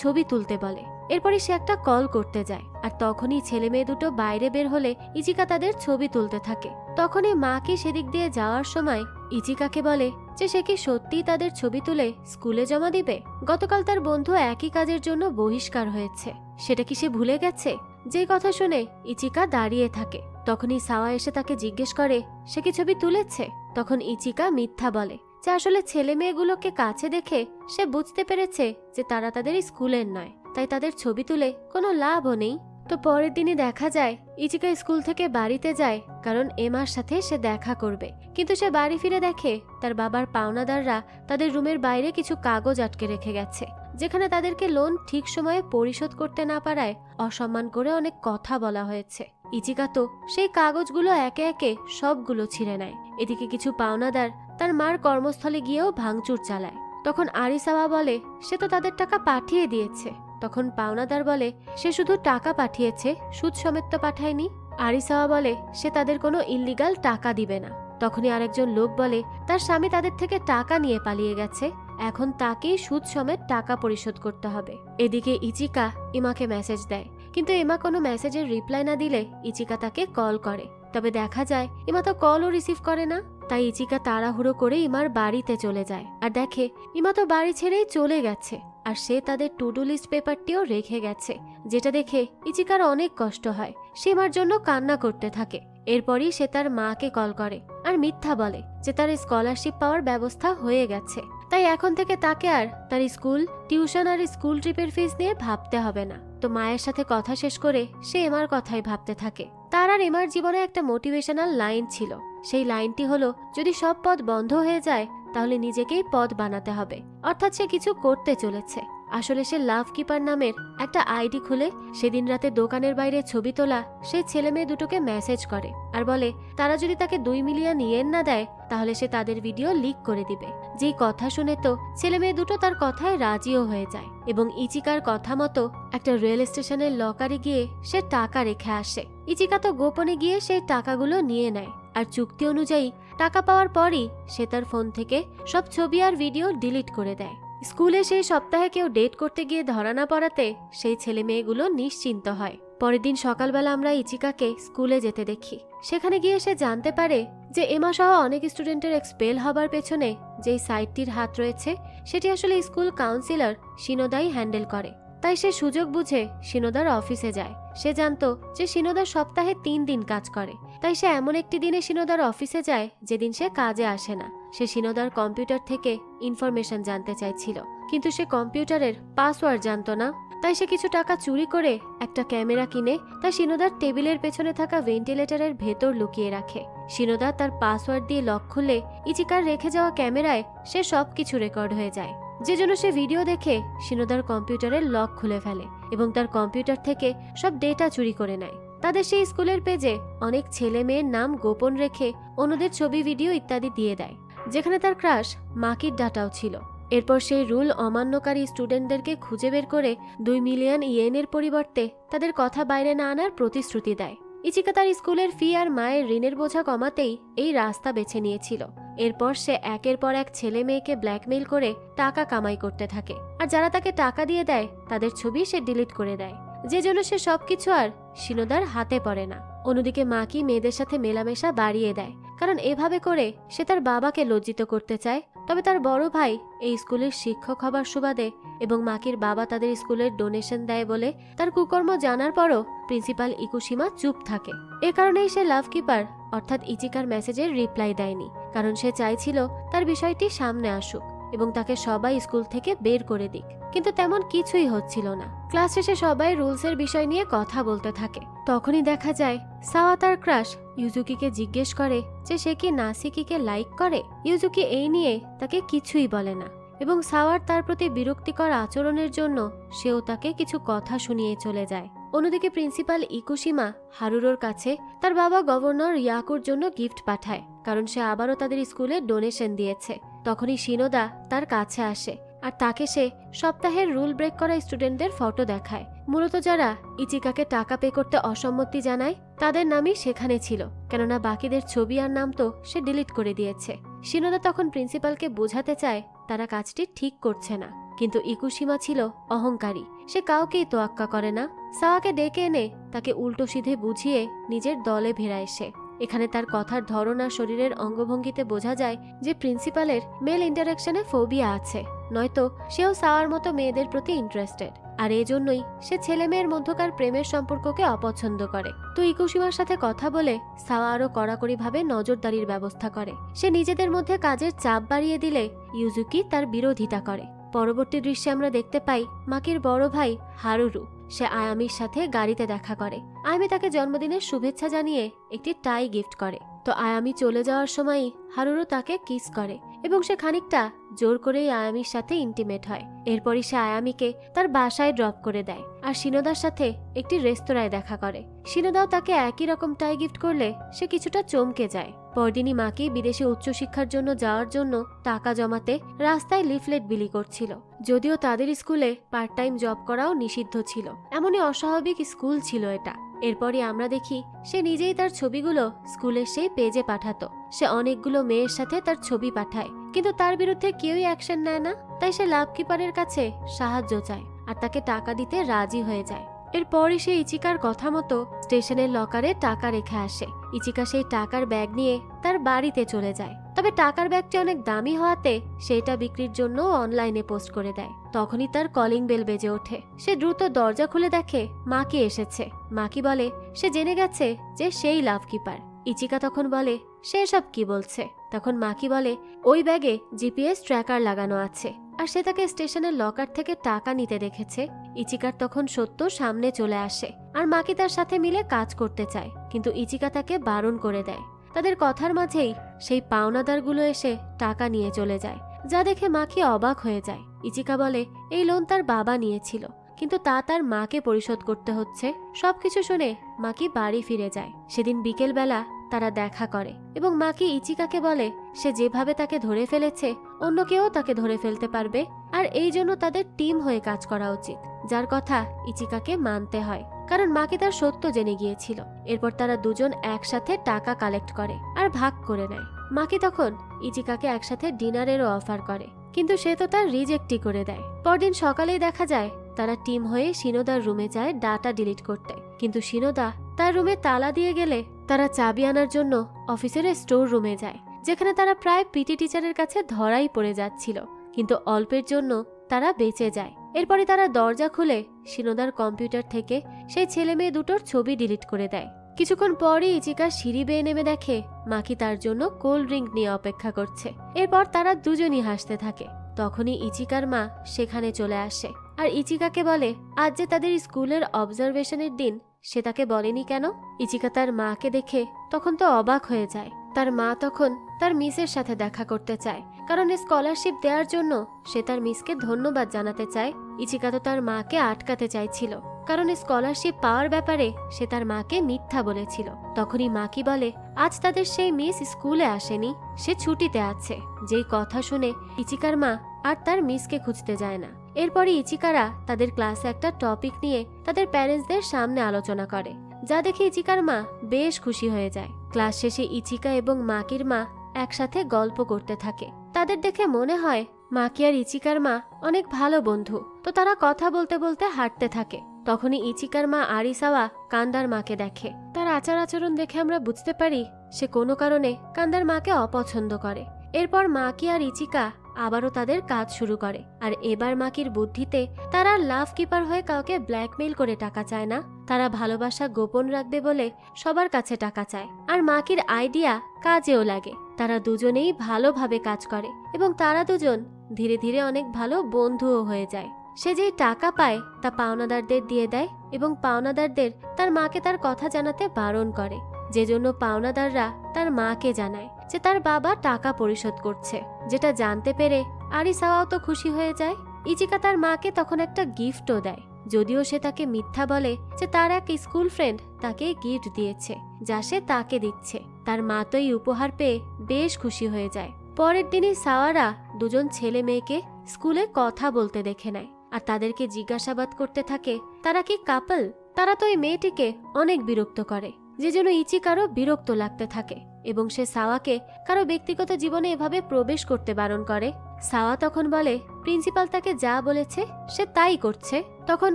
ছবি তুলতে বলে। এরপরই সে একটা কল করতে যায়, আর তখনই ছেলে মেয়ে দুটো বাইরে বের হলে ইচিকা তাদের ছবি তুলতে থাকে। তখনই মা কি সেদিক দিয়ে যাওয়ার সময় ইচিকাকে বলে যে সে কি সত্যিই তাদের ছবি তুলে স্কুলে জমা দিবে। গতকাল তার বন্ধু একই কাজের জন্য বহিষ্কার হয়েছে, সেটা কি সে ভুলে গেছে। যে কথা শুনে ইচিকা দাঁড়িয়ে থাকে। তখনই সাওয়া এসে তাকে জিজ্ঞেস করে সে কি ছবি তুলেছে। তখন ইচিকা মিথ্যা বলে যে আসলে ছেলে মেয়েগুলোকে কাছে দেখে সে বুঝতে পেরেছে যে তারা তাদের স্কুলের নয়, তাই তাদের ছবি তুলে কোনো লাভও নেই। তো পরের দিনই দেখা যায় ইচিকা স্কুল থেকে বাড়িতে যায়, কারণ এমার সাথে সে দেখা করবে। কিন্তু সে বাড়ি ফিরে দেখে তার বাবার পাওনাদাররা তাদের রুমের বাইরে কিছু কাগজ আটকে রেখে গেছে, যেখানে তাদেরকে লোন ঠিক সময়ে পরিশোধ করতে না পারায় অসম্মান করে অনেক কথা বলা হয়েছে। ইচিকা তো সেই কাগজগুলো একে একে সবগুলো ছিঁড়ে নেয়। এদিকে কিছু পাওনাদার তার মার কর্মস্থলে গিয়েও ভাঙচুর চালায়। তখন আরিসাওয়া বলে সে তো তাদের টাকা পাঠিয়ে দিয়েছে। তখন পাওনাদার বলে সে শুধু টাকা পাঠিয়েছে, সুদ সমেত তো পাঠায়নি। আরিসাওয়া বলে সে তাদের কোনো ইল্লিগাল টাকা দিবে না। তখনই আরেকজন লোক বলে তার স্বামী তাদের থেকে টাকা নিয়ে পালিয়ে গেছে, এখন তাকেই সুদ সমেত টাকা পরিশোধ করতে হবে। এদিকে ইচিকা ইমাকে মেসেজ দেয়, কিন্তু ইমা কোনো মেসেজের রিপ্লাই না দিলে ইচিকা তাকে কল করে। তবে দেখা যায় ইমা তো কলও রিসিভ করে না। তাই ইচিকা তাড়াহুড়ো করে ইমার বাড়িতে চলে যায়, আর দেখে ইমা তো বাড়ি ছেড়েই চলে গেছে, আর সে তাদের টু ডু লিস্ট পেপারটিও রেখে গেছে, যেটা দেখে ইচিকার অনেক কষ্ট হয়। সে ইমার জন্য কান্না করতে থাকে। এরপরই সে তার মাকে কল করে আর মিথ্যা বলে যে তার স্কলারশিপ পাওয়ার ব্যবস্থা হয়ে গেছে, তাই এখন থেকে তাকে আর তার স্কুল, টিউশন আর স্কুল ট্রিপের ফিস নিয়ে ভাবতে হবে না। তো মায়ের সাথে কথা শেষ করে সে এমার কথাই ভাবতে থাকে। তার আর এমার জীবনে একটা মোটিভেশনাল লাইন ছিল। সেই লাইনটি হলো যদি সব পথ বন্ধ হয়ে যায় তাহলে নিজেকেই পথ বানাতে হবে, অর্থাৎ সে কিছু করতে চলেছে। আসলে সে লাভ কিপার নামের একটা আইডি খুলে সেদিন রাতে দোকানের বাইরে ছবি তোলা সেই ছেলে মেয়ে দুটোকে মেসেজ করে আর বলে তারা যদি তাকে 2 মিলিয়ন ইয়েন না দেয় তাহলে সে তাদের ভিডিও লিক করে দিবে। যেই কথা শুনে তো ছেলে মেয়ে দুটো তার কথায় রাজিও হয়ে যায় এবং ইচিকার কথা মতো একটা রেল স্টেশনের লকারে গিয়ে সে টাকা রেখে আসে। ইচিকা তো গোপনে গিয়ে সেই টাকাগুলো নিয়ে নেয়, আর চুক্তি অনুযায়ী টাকা পাওয়ার পরই সে তার ফোন থেকে সব ছবি আর ভিডিও ডিলিট করে দেয়। স্কুলে সেই সপ্তাহে কেউ ডেট করতে গিয়ে ধরা না পড়াতে সেই ছেলে মেয়েগুলো নিশ্চিন্ত হয়। পরের দিন সকালবেলা আমরা ইচিকাকে স্কুলে যেতে দেখি। সেখানে গিয়ে সে জানতে পারে যে এমা সহ অনেক স্টুডেন্টের এক্সপেল হবার পেছনে যেই সাইটটির হাত রয়েছে সেটি আসলে স্কুল কাউন্সিলর শিনোদাই হ্যান্ডেল করে। তাই সে সুযোগ বুঝে শিনোদার অফিসে যায়। সে জানতো যে শিনোদা সপ্তাহে 3 দিন কাজ করে, তাই সে এমন একটি দিনে শিনোদার অফিসে যায় যেদিন সে কাজে আসে না। সে শিনোদার কম্পিউটার থেকে ইনফরমেশন জানতে চাইছিল, কিন্তু সে কম্পিউটারের পাসওয়ার্ড জানতো না। তাই সে কিছু টাকা চুরি করে একটা ক্যামেরা কিনে তা শিনোদার টেবিলের পেছনে থাকা ভেন্টিলেটরের ভেতর লুকিয়ে রাখে। শিনোদা তার পাসওয়ার্ড দিয়ে লক খুললে ইচিকার রেখে যাওয়া ক্যামেরায় সে সবকিছু রেকর্ড হয়ে যায়, যে জন্য সে ভিডিও দেখে শিনোদার কম্পিউটারের লক খুলে ফেলে এবং তার কম্পিউটার থেকে সব ডেটা চুরি করে নেয়। তাদের সেই স্কুলের পেজে অনেক ছেলে মেয়ের নাম গোপন রেখে অন্যদের ছবি, ভিডিও ইত্যাদি দিয়ে দেয়, যেখানে তার ক্রাশ মাকির ডাটাও ছিল। এরপর সেই রুল অমান্যকারী স্টুডেন্টদেরকে খুঁজে বের করে 2 মিলিয়ন ইয়েনের পরিবর্তে তাদের কথা বাইরে না আনার প্রতিশ্রুতি দেয়। ইচিকা তার স্কুলের ফি আর মায়ের ঋণের বোঝা কমাতেই এই রাস্তা বেছে নিয়েছিল। এরপর সে একের পর এক ছেলে মেয়েকে ব্ল্যাকমেইল করে টাকা কামাই করতে থাকে, আর যারা তাকে টাকা দিয়ে দেয় তাদের ছবি সে ডিলিট করে দেয়, যে জন্য সে সবকিছু আর শিনোদার হাতে পড়ে না। অন্যদিকে মাকি মেয়েদের সাথে মেলামেশা বাড়িয়ে দেয়, কারণ এভাবে করে সে তার বাবাকে লজ্জিত করতে চায়। তবে তার বড় ভাই এই স্কুলের শিক্ষক হবার সুবাদে এবং মাকির বাবা তাদের স্কুলের ডোনেশন দেয় বলে তার কুকর্ম জানার পরও প্রিন্সিপাল ইকুশিমা চুপ থাকে। এ কারণেই সে লাভ কিপার অর্থাৎ ইচিকার মেসেজের রিপ্লাই দেয়নি, কারণ সে চাইছিল তার বিষয়টি সামনে আসুক এবং তাকে সবাই স্কুল থেকে বের করে দিক। কিন্তু তেমন কিছুই হচ্ছিল না। ক্লাস শেষে সবাই রুলসের বিষয় নিয়ে কথা বলতে থাকে। তখনই দেখা যায় সাওয়া তার ক্রাশ ইউজুকিকে জিজ্ঞেস করে যে সে কি নাসিকিকে লাইক করে। ইউজুকি এই নিয়ে তাকে কিছুই বলে না এবং সাওয়ার তার প্রতি বিরক্তিকর আচরণের জন্য সেও তাকে কিছু কথা শুনিয়ে চলে যায়। অন্যদিকে প্রিন্সিপাল ইকুশিমা হারুরোর কাছে তার বাবা গভর্নর ইয়াকুর জন্য গিফট পাঠায়, কারণ সে আবারও তাদের স্কুলে ডোনেশন দিয়েছে। তখনই শিনোদা তার কাছে আসে আর তাকে সে সপ্তাহের রুল ব্রেক করা স্টুডেন্টদের ফটো দেখায়। মূলত যারা ইচিকাকে টাকা পে করতে অসম্মতি জানায় তাদের নামই সেখানে ছিল, কেননা বাকিদের ছবি আর নাম তো সে ডিলিট করে দিয়েছে। শিনোদা তখন প্রিন্সিপালকে বোঝাতে চায় তারা কাজটি ঠিক করছে না, কিন্তু ইকুশিমা ছিল অহংকারী, সে কাউকেই তোয়াক্কা করে না। সাওয়াকে ডেকে এনে তাকে উল্টো সিধে বুঝিয়ে নিজের দলে ভেড়ায় সে। এখানে তার কথার ধরন আর শরীরের অঙ্গভঙ্গিতে বোঝা যায় যে প্রিন্সিপালের মেল ইন্টারাকশনে ফোবিয়া আছে, নয়তো সেও সাওয়ার মতো মেয়েদের প্রতি ইন্টারেস্টেড, আর এজন্যই সে ছেলে মেয়ের মধ্যকার প্রেমের সম্পর্ককে অপছন্দ করে। তো ইকুশিমার সাথে কথা বলে সাওয়া আরো কড়াকড়িভাবে নজরদারির ব্যবস্থা করে। সে নিজেদের মধ্যে কাজের চাপ বাড়িয়ে দিলে ইউজুকি তার বিরোধিতা করে। পরবর্তী দৃশ্যে আমরা দেখতে পাই মাকির বড় ভাই হারুরু সে আয়ামির সাথে গাড়িতে দেখা করে। আয়ামি তাকে জন্মদিনের শুভেচ্ছা জানিয়ে একটি টাই গিফট করে। তো আয়ামি চলে যাওয়ার সময় হারুরু তাকে কিস করে এবং সে খানিকটা জোর করেই আয়ামির সাথে ইন্টিমেট হয়। এরপরই সে আয়ামিকে তার বাসায় ড্রপ করে দেয় আর শিনোদার সাথে একটি রেস্তোরাঁয় দেখা করে। শিনোদাও তাকে একই রকম টাই গিফট করলে সে কিছুটা চমকে যায়। পরদিনই মাকে বিদেশে উচ্চশিক্ষার জন্য যাওয়ার জন্য টাকা জমাতে রাস্তায় লিফলেট বিলি করছিল। যদিও তাদের স্কুলে পার্ট টাইম জব করাও নিষিদ্ধ ছিল, এমনই অস্বাভাবিক স্কুল ছিল এটা। এরপরই আমরা দেখি সে নিজেই তার ছবিগুলো স্কুলের সেই পেজে পাঠাতো। সে অনেকগুলো মেয়ের সাথে তার ছবি পাঠায়, কিন্তু তার বিরুদ্ধে কেউই অ্যাকশন নেয় না। তাই সে লাভকিপারের কাছে সাহায্য চায় আর তাকে টাকা দিতে রাজি হয়ে যায়। এরপরই সে ইচিকার কথা মতো স্টেশনের লকারে টাকা রেখে আসে। ইচিকা সেই টাকার ব্যাগ নিয়ে তার বাড়িতে চলে যায়, তবে টাকার ব্যাগটি অনেক দামি হওয়াতে সেটা বিক্রির জন্য অনলাইনে পোস্ট করে দেয়। তখনই তার কলিং বেল বেজে ওঠে। সে দ্রুত দরজা খুলে দেখে মাকি এসেছে। মাকি বলে সে জেনে গেছে যে সেই লাভকিপার। ইচিকা তখন বলে সে সব কি বলছে। তখন মাকি বলে ওই ব্যাগে জিপিএস ট্র্যাকার লাগানো আছে আর সে তাকে স্টেশনের লকার থেকে টাকা নিতে দেখেছে। ইচিকার তখন সত্য সামনে চলে আসে আর মাকি তার সাথে মিলে কাজ করতে চায়, কিন্তু ইচিকা তাকে বারণ করে দেয়। তাদের কথার মাঝেই সেই পাওনাদারগুলো এসে টাকা নিয়ে চলে যায়, যা দেখে মাকি অবাক হয়ে যায়। ইচিকা বলে এই লোন তার বাবা নিয়েছিল, কিন্তু তা তার মাকে পরিশোধ করতে হচ্ছে। সবকিছু শুনে মাকি বাড়ি ফিরে যায়। সেদিন বিকেলবেলা তারা দেখা করে এবং মাকি ইচিকাকে বলে সে যেভাবে তাকে ধরে ফেলেছে অন্য কেউ তাকে ধরে ফেলতে পারবে, আর এই জন্য তাদের টিম হয়ে কাজ করা উচিত, যার কথা ইচিকাকে মানতে হয় কারণ মাকি তার সত্য জেনে গিয়েছিল। এরপর তারা দুজন একসাথে টাকা কালেক্ট করে আর ভাগ করে নেয়। মাকি তখন ইচিকাকে একসাথে ডিনারেরও অফার করে, কিন্তু সে তো তার রিজেক্টই করে দেয়। পরদিন সকালেই দেখা যায় তারা টিম হয়ে শিনোদার রুমে যায় ডাটা ডিলিট করতে, কিন্তু শিনোদা তার রুমে তালা দিয়ে গেলে তারা চাবি আনার জন্য অফিসের স্টোর রুমে যায়, যেখানে তারা প্রায় পিটি টিচারের কাছে ধরাই পড়ে যাচ্ছিল, কিন্তু অল্পের জন্য তারা বেঁচে যায়। এরপরে তারা দরজা খুলে শিনোদার কম্পিউটার থেকে সেই ছেলে মেয়ে দুটোর ছবি ডিলিট করে দেয়। কিছুক্ষণ পরই ইচিকা সিঁড়ি বেয়ে নেমে দেখে মাকি তার জন্য কোল্ড ড্রিঙ্ক নিয়ে অপেক্ষা করছে। এরপর তারা দুজনই হাসতে থাকে। তখনই ইচিকার মা সেখানে চলে আসে আর ইচিকাকে বলে আজ যে তাদের স্কুলের অবজারভেশনের দিন, সে তাকে বলেনি কেন। ইচিকা তার মাকে দেখে তখন তো অবাক হয়ে যায়। তার মা তখন তার মিসের সাথে দেখা করতে চায়, কারণ স্কলারশিপ দেওয়ার জন্য সে তার মিসকে ধন্যবাদ জানাতে চায়। ইচিকা তো তার মাকে আটকাতে চাইছিল, কারণ স্কলারশিপ পাওয়ার ব্যাপারে সে তার মাকে মিথ্যা বলেছিল। তখনই মাকি বলে আজ তাদের সেই মিস স্কুলে আসেনি, সে ছুটিতে আছে। যেই কথা শুনে ইচিকার মা আর তার মিসকে খুঁজতে যায় না। এরপরে ইচিকারা তাদের ক্লাসে একটা টপিক নিয়ে তাদের প্যারেন্টসদের সামনে আলোচনা করে, যা দেখে ইচিকার মা বেশ খুশি হয়ে যায়। ক্লাস শেষে ইচিকা এবং মাকির মা একসাথে গল্প করতে থাকে। তাদের দেখে মনে হয় মাকি আর ইচিকার মা অনেক ভালো বন্ধু। তো তারা কথা বলতে বলতে হাঁটতে থাকে। তখনই ইচিকার মা আরিসাওয়া কান্দার মাকে দেখে। তার আচার আচরণ দেখে আমরা বুঝতে পারি সে কোনো কারণে কান্দার মাকে অপছন্দ করে। এরপর মাকি আর ইচিকা আবারও তাদের কাজ শুরু করে, আর এবার মাকির বুদ্ধিতে তারা লাভ কিপার হয়ে কাউকে ব্ল্যাকমেইল করে টাকা চায় না। তারা ভালোবাসা গোপন রাখবে বলে সবার কাছে টাকা চায়, আর মাকির আইডিয়া কাজেও লাগে। তারা দুজনেই ভালোভাবে কাজ করে এবং তারা দুজন ধীরে ধীরে অনেক ভালো বন্ধুও হয়ে যায়। সে যেই টাকা পায় তা পাওনাদারদের দিয়ে দেয় এবং পাওনাদারদের তার মাকে তার কথা জানাতে বারণ করে, যে জন্য পাওনাদাররা তার মাকে জানায় যে তার বাবা টাকা পরিশোধ করছে। যেটা জানতে পেরে আরিসাওয়াও তো খুশি হয়ে যায়। ইচিকা তার মাকে তখন একটা গিফটও দেয়, যদিও সে তাকে মিথ্যা বলে যে তার এক স্কুল ফ্রেন্ড তাকে গিফট দিয়েছে, যা সে তাকে দিচ্ছে। তার মা তো এই উপহার পেয়ে বেশ খুশি হয়ে যায়। পরের দিনই সাওয়ারা দুজন ছেলে মেয়েকে স্কুলে কথা বলতে দেখে নেয় আর তাদেরকে জিজ্ঞাসাবাদ করতে থাকে তারা কি কাপল। তারা তো এই মেয়েটিকে অনেক বিরক্ত করে, যে জন্য ইচিকারও বিরক্ত লাগতে থাকে এবং সে সাওয়াকে কারো ব্যক্তিগত জীবনে এভাবে প্রবেশ করতে বারণ করে। সাওয়া তখন বলে প্রিন্সিপাল তাকে যা বলেছে সে তাই করছে। তখন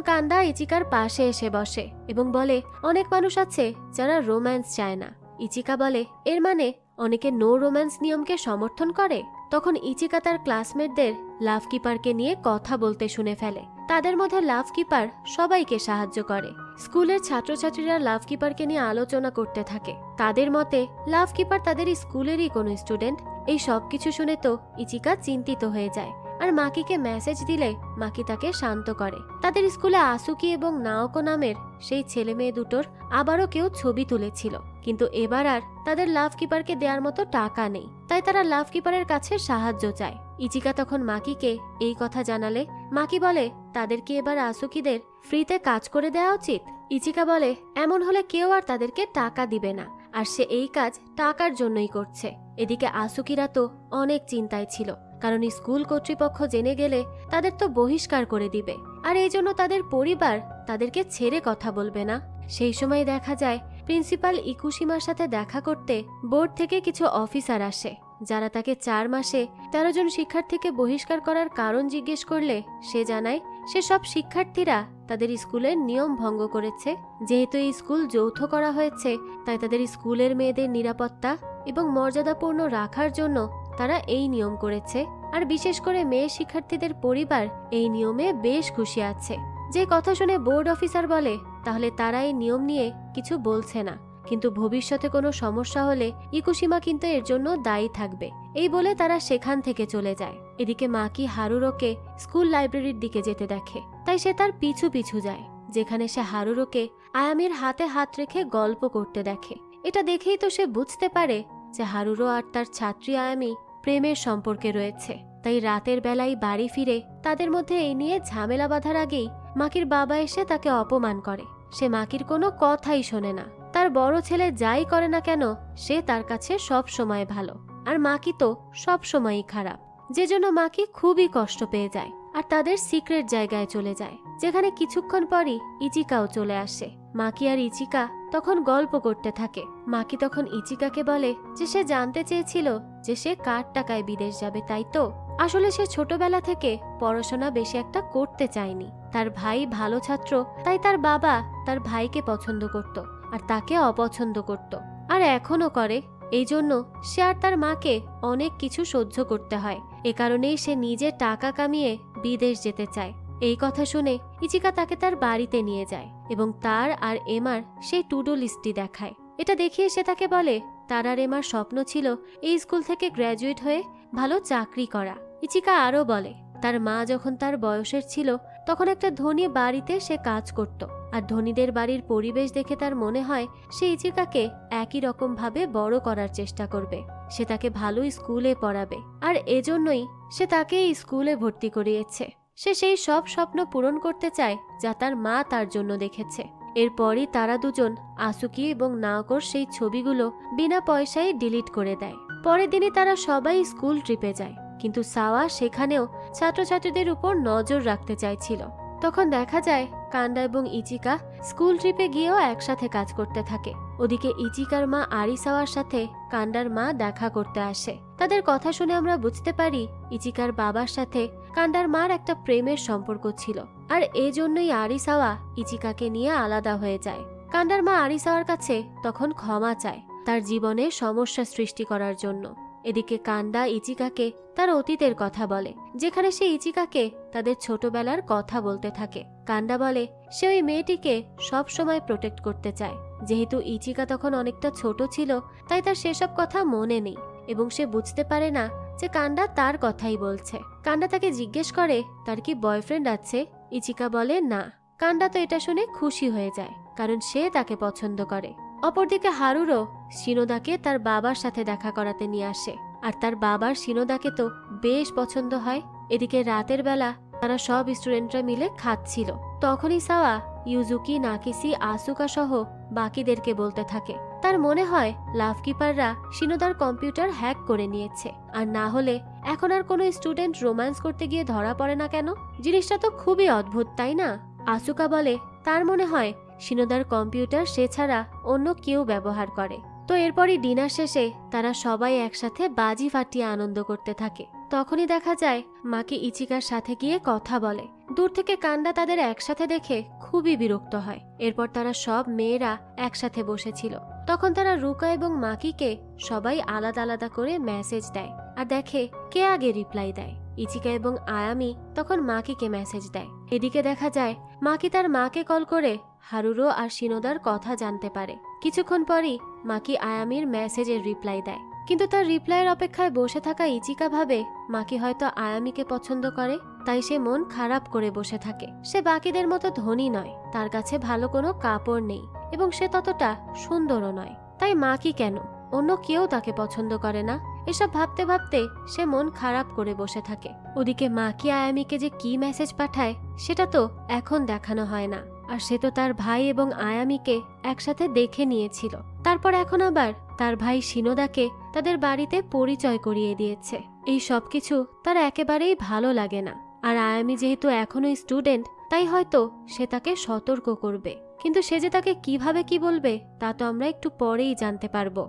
কান্দা ইচিকার পাশে এসে বসে এবং বলে অনেক মানুষ আছে যারা রোম্যান্স চায় না। ইচিকা বলে এর মানে অনেকে নো রোম্যান্স নিয়মকে সমর্থন করে। তখন ইচিকা তার ক্লাসমেটদের লাভ কিপারকে নিয়ে কথা বলতে শুনে ফেলে। তাদের মধ্যে লাভ কিপার সবাইকে সাহায্য করে। স্কুলের ছাত্রছাত্রীরা লাভ কিপারকে নিয়ে আলোচনা করতে থাকে। তাদের মতে লাভ কিপার তাদের স্কুলেরই কোনো স্টুডেন্ট। এই সব কিছু শুনে তো ইচিকা চিন্তিত হয়ে যায় আর মাকিকে মেসেজ দিলে মাকি তাকে শান্ত করে। তাদের স্কুলে আসুকি এবং নাওকো নামের সেই ছেলে মেয়ে দুটোর আবারও কেউ ছবি তুলেছিল, কিন্তু এবার আর তাদের লাভ কিপারকে দেওয়ার মতো টাকা নেই, তাই তারা লাভ কিপারের কাছে সাহায্য চায়। ইচিকা তখন মাকিকে এই কথা জানালে মাকি বলে তাদেরকে এবার আসুকিদের ফ্রিতে কাজ করে দেওয়া উচিত। ইচিকা বলে এমন হলে কেউ আর তাদেরকে টাকা দিবে না, আর সে এই কাজ টাকার জন্যই করছে। এদিকে আসুকিরা তো অনেক চিন্তায় ছিল, কারণ স্কুল কর্তৃপক্ষ জেনে গেলে তাদের তো বহিষ্কার করে দিবে, আর এই জন্য তাদের পরিবার তাদেরকে ছেড়ে কথা বলবে না। সেই সময় দেখা যায় প্রিন্সিপাল ইকুশিমার সাথে দেখা করতে বোর্ড থেকে কিছু অফিসার আসে, যারা তাকে 4 মাসে 13 জন শিক্ষার্থীকে বহিষ্কার করার কারণ জিজ্ঞেস করলে সে জানায় সে সব শিক্ষার্থীরা তাদের স্কুলের নিয়ম ভঙ্গ করেছে। যেহেতু এই স্কুল যৌথ করা হয়েছে, তাই তাদের স্কুলের মেয়েদের নিরাপত্তা এবং মর্যাদাপূর্ণ রাখার জন্য তারা এই নিয়ম করেছে। আর বিশেষ করে মেয়ে শিক্ষার্থীদের পরিবার এই নিয়মে বেশ খুশি আছে। যে কথা শুনে বোর্ড অফিসার বলে তাহলে তারা এই নিয়ম নিয়ে কিছু বলছে না, কিন্তু ভবিষ্যতে কোনো সমস্যা হলে ইকুশিমা কিন্তু এর জন্য দায়ী থাকবে। এই বলে তারা সেখান থেকে চলে যায়। এদিকে মাকি হারুরোকে স্কুল লাইব্রেরির দিকে যেতে দেখে, তাই সে তার পিছু পিছু যায়, যেখানে সে হারুরোকে আয়ামির হাতে হাত রেখে গল্প করতে দেখে। এটা দেখেই তো সে বুঝতে পারে যে হারুরো আর তার ছাত্রী আয়ামি প্রেমের সম্পর্কে রয়েছে। তাই রাতের বেলায় বাড়ি ফিরে তাদের মধ্যে এই নিয়ে ঝামেলা বাঁধার আগেই মাকির বাবা এসে তাকে অপমান করে। সে মাকির কোনো কথাই শোনে না। তার বড় ছেলে যাই করে না কেন সে তার কাছে সব সময় ভালো, আর মাকি তো সব সময়ই খারাপ, যে জন্য মাকি খুবই কষ্ট পেয়ে যায় আর তাদের সিক্রেট জায়গায় চলে যায়, যেখানে কিছুক্ষণ পরই ইচিকাও চলে আসে। মাকি আর ইচিকা তখন গল্প করতে থাকে। মাকি তখন ইচিকাকে বলে যে সে জানতে চেয়েছিল যে সে কার টাকায় বিদেশ যাবে, তাই তো আসলে সে ছোটবেলা থেকে পড়াশোনা বেশি একটা করতে চায়নি। তার ভাই ভালো ছাত্র, তাই তার বাবা তার ভাইকে পছন্দ করত আর তাকে অপছন্দ করত, আর এখনো করে। এই জন্য সে আর তার মাকে অনেক কিছু সহ্য করতে হয়। এ কারণেই সে নিজে টাকা কামিয়ে বিদেশ যেতে চায়। এই কথা শুনে ইচিকা তাকে তার বাড়িতে নিয়ে যায় এবং তার আর এমার সেই টু ডু লিস্টটি দেখায়। এটা দেখিয়ে সে তাকে বলে তার আর এমার স্বপ্ন ছিল এই স্কুল থেকে গ্র্যাজুয়েট হয়ে ভালো চাকরি করা। ইচিকা আরও বলে তার মা যখন তার বয়সের ছিল তখন একটা ধনী বাড়িতে সে কাজ করত, আর ধনীদের বাড়ির পরিবেশ দেখে তার মনে হয় সে ইচিকাকে একই রকম ভাবে বড় করার চেষ্টা করবে। সে তাকে ভালো স্কুলে পড়াবে, আর এজন্যই সে তাকে এই স্কুলে ভর্তি করিয়েছে। সে সেই সব স্বপ্ন পূরণ করতে চায় যা তার মা তার জন্য দেখেছে। এরপরই তারা দুজন আসুকি এবং নাওকোর সেই ছবিগুলো বিনা পয়সায় ডিলিট করে দেয়। পরের দিনই তারা সবাই স্কুল ট্রিপে যায়, কিন্তু সাওয়া সেখানেও ছাত্রছাত্রীদের উপর নজর রাখতে চাইছিল। তখন দেখা যায় কান্ডা এবং ইচিকা স্কুল ট্রিপে গিয়েও একসাথে কাজ করতে থাকে। ওদিকে ইচিকার মা আরিসাওয়ার সাথে কান্ডার মা দেখা করতে আসে। তাদের কথা শুনে আমরা বুঝতে পারি ইচিকার বাবার সাথে কান্ডার মার একটা প্রেমের সম্পর্ক ছিল, আর এজন্যই আরিসাওয়া ইচিকাকে নিয়ে আলাদা হয়ে যায়। কান্ডার মা আরিসাওয়ার কাছে তখন ক্ষমা চায় তার জীবনে সমস্যা সৃষ্টি করার জন্য। এদিকে কান্ডা ইচিকাকে তার অতীতের কথা বলে, যেখানে সে ইচিকাকে তাদের ছোটবেলার কথা বলতে থাকে। কান্ডা বলে সে ওই মেয়েটিকে সব সময় প্রোটেক্ট করতে চায়। যেহেতু ইচিকা তখন অনেকটা ছোট ছিল, তাই তার সেসব কথা মনে নেই এবং সে বুঝতে পারে না যে কান্ডা তার কথাই বলছে। কান্ডা তাকে জিজ্ঞেস করে তার কি বয়ফ্রেন্ড আছে। ইচিকা বলে না। কান্ডা তো এটা শুনে খুশি হয়ে যায়, কারণ সে তাকে পছন্দ করে। অপরদিকে হারুরো শিনোদাকে তার বাবার সাথে দেখা করাতে নিয়ে আসে, আর তার বাবার শিনোদাকে তো বেশ পছন্দ হয়। এদিকে রাতের বেলা তারা সব স্টুডেন্টরা মিলে খাচ্ছিল। তখনই সাওয়া ইউজুকি, নাকিসি, আসুকা সহ বাকিদেরকে বলতে থাকে তার মনে হয় লাভকিপাররা শিনোদার কম্পিউটার হ্যাক করে নিয়েছে, আর না হলে এখন আর কোনো স্টুডেন্ট রোম্যান্স করতে গিয়ে ধরা পড়ে না কেন? জিনিসটা তো খুবই অদ্ভুত, তাই না? আসুকা বলে তার মনে হয় শিনোদার কম্পিউটার সে ছাড়া অন্য কেউ ব্যবহার করে। তো এরপরই ডিনার শেষে তারা সবাই একসাথে বাজি ফাটিয়ে আনন্দ করতে থাকে। তখনই দেখা যায় মাকি ইচিকার সাথে গিয়ে কথা বলে। দূর থেকে কান্ডা তাদের একসাথে দেখে খুবই বিরক্ত হয়। এরপর তারা সব মেয়েরা একসাথে বসেছিল। তখন তারা রুকা এবং মাকিকে সবাই আলাদা আলাদা করে মেসেজ দেয় আর দেখে কে আগে রিপ্লাই দেয়। ইচিকা এবং আয়ামি তখন মাকিকে মেসেজ দেয়। এদিকে দেখা যায় মাকি তার মাকে কল করে হারুরো আর শিনোদার কথা জানতে পারে। কিছুক্ষণ পরই মাকি আয়ামির মেসেজের রিপ্লাই দেয়, কিন্তু তার রিপ্লাইয়ের অপেক্ষায় বসে থাকা ইচিকা ভাবে মাকি হয়তো আয়ামিকে পছন্দ করে, তাই সে মন খারাপ করে বসে থাকে। সে বাকিদের মতো ধনী নয়, তার কাছে ভালো কোনো কাপড় নেই এবং সে ততটা সুন্দরও নয়, তাই মাকি কেন অন্য কেউ তাকে পছন্দ করে না, এসব ভাবতে ভাবতে সে মন খারাপ করে বসে থাকে। ওদিকে মাকি আয়ামিকে যে কি মেসেজ পাঠায় সেটা তো এখন দেখানো হয় না, আর সে তো তার ভাই এবং আয়ামিকে একসাথে দেখে নিয়েছিল। তারপর এখন আবার তার ভাই শিনোদাকে তাদের বাড়িতে পরিচয় করিয়ে দিয়েছে। এই সবকিছু তার একেবারেই ভালো লাগে না। আর আয়ামি যেহেতু এখনো স্টুডেন্ট, তাই হয়তো সে তাকে সতর্ক করবে, কিন্তু সে যে তাকে কিভাবে কি বলবে তা তো আমরা একটু পরেই জানতে পারবো।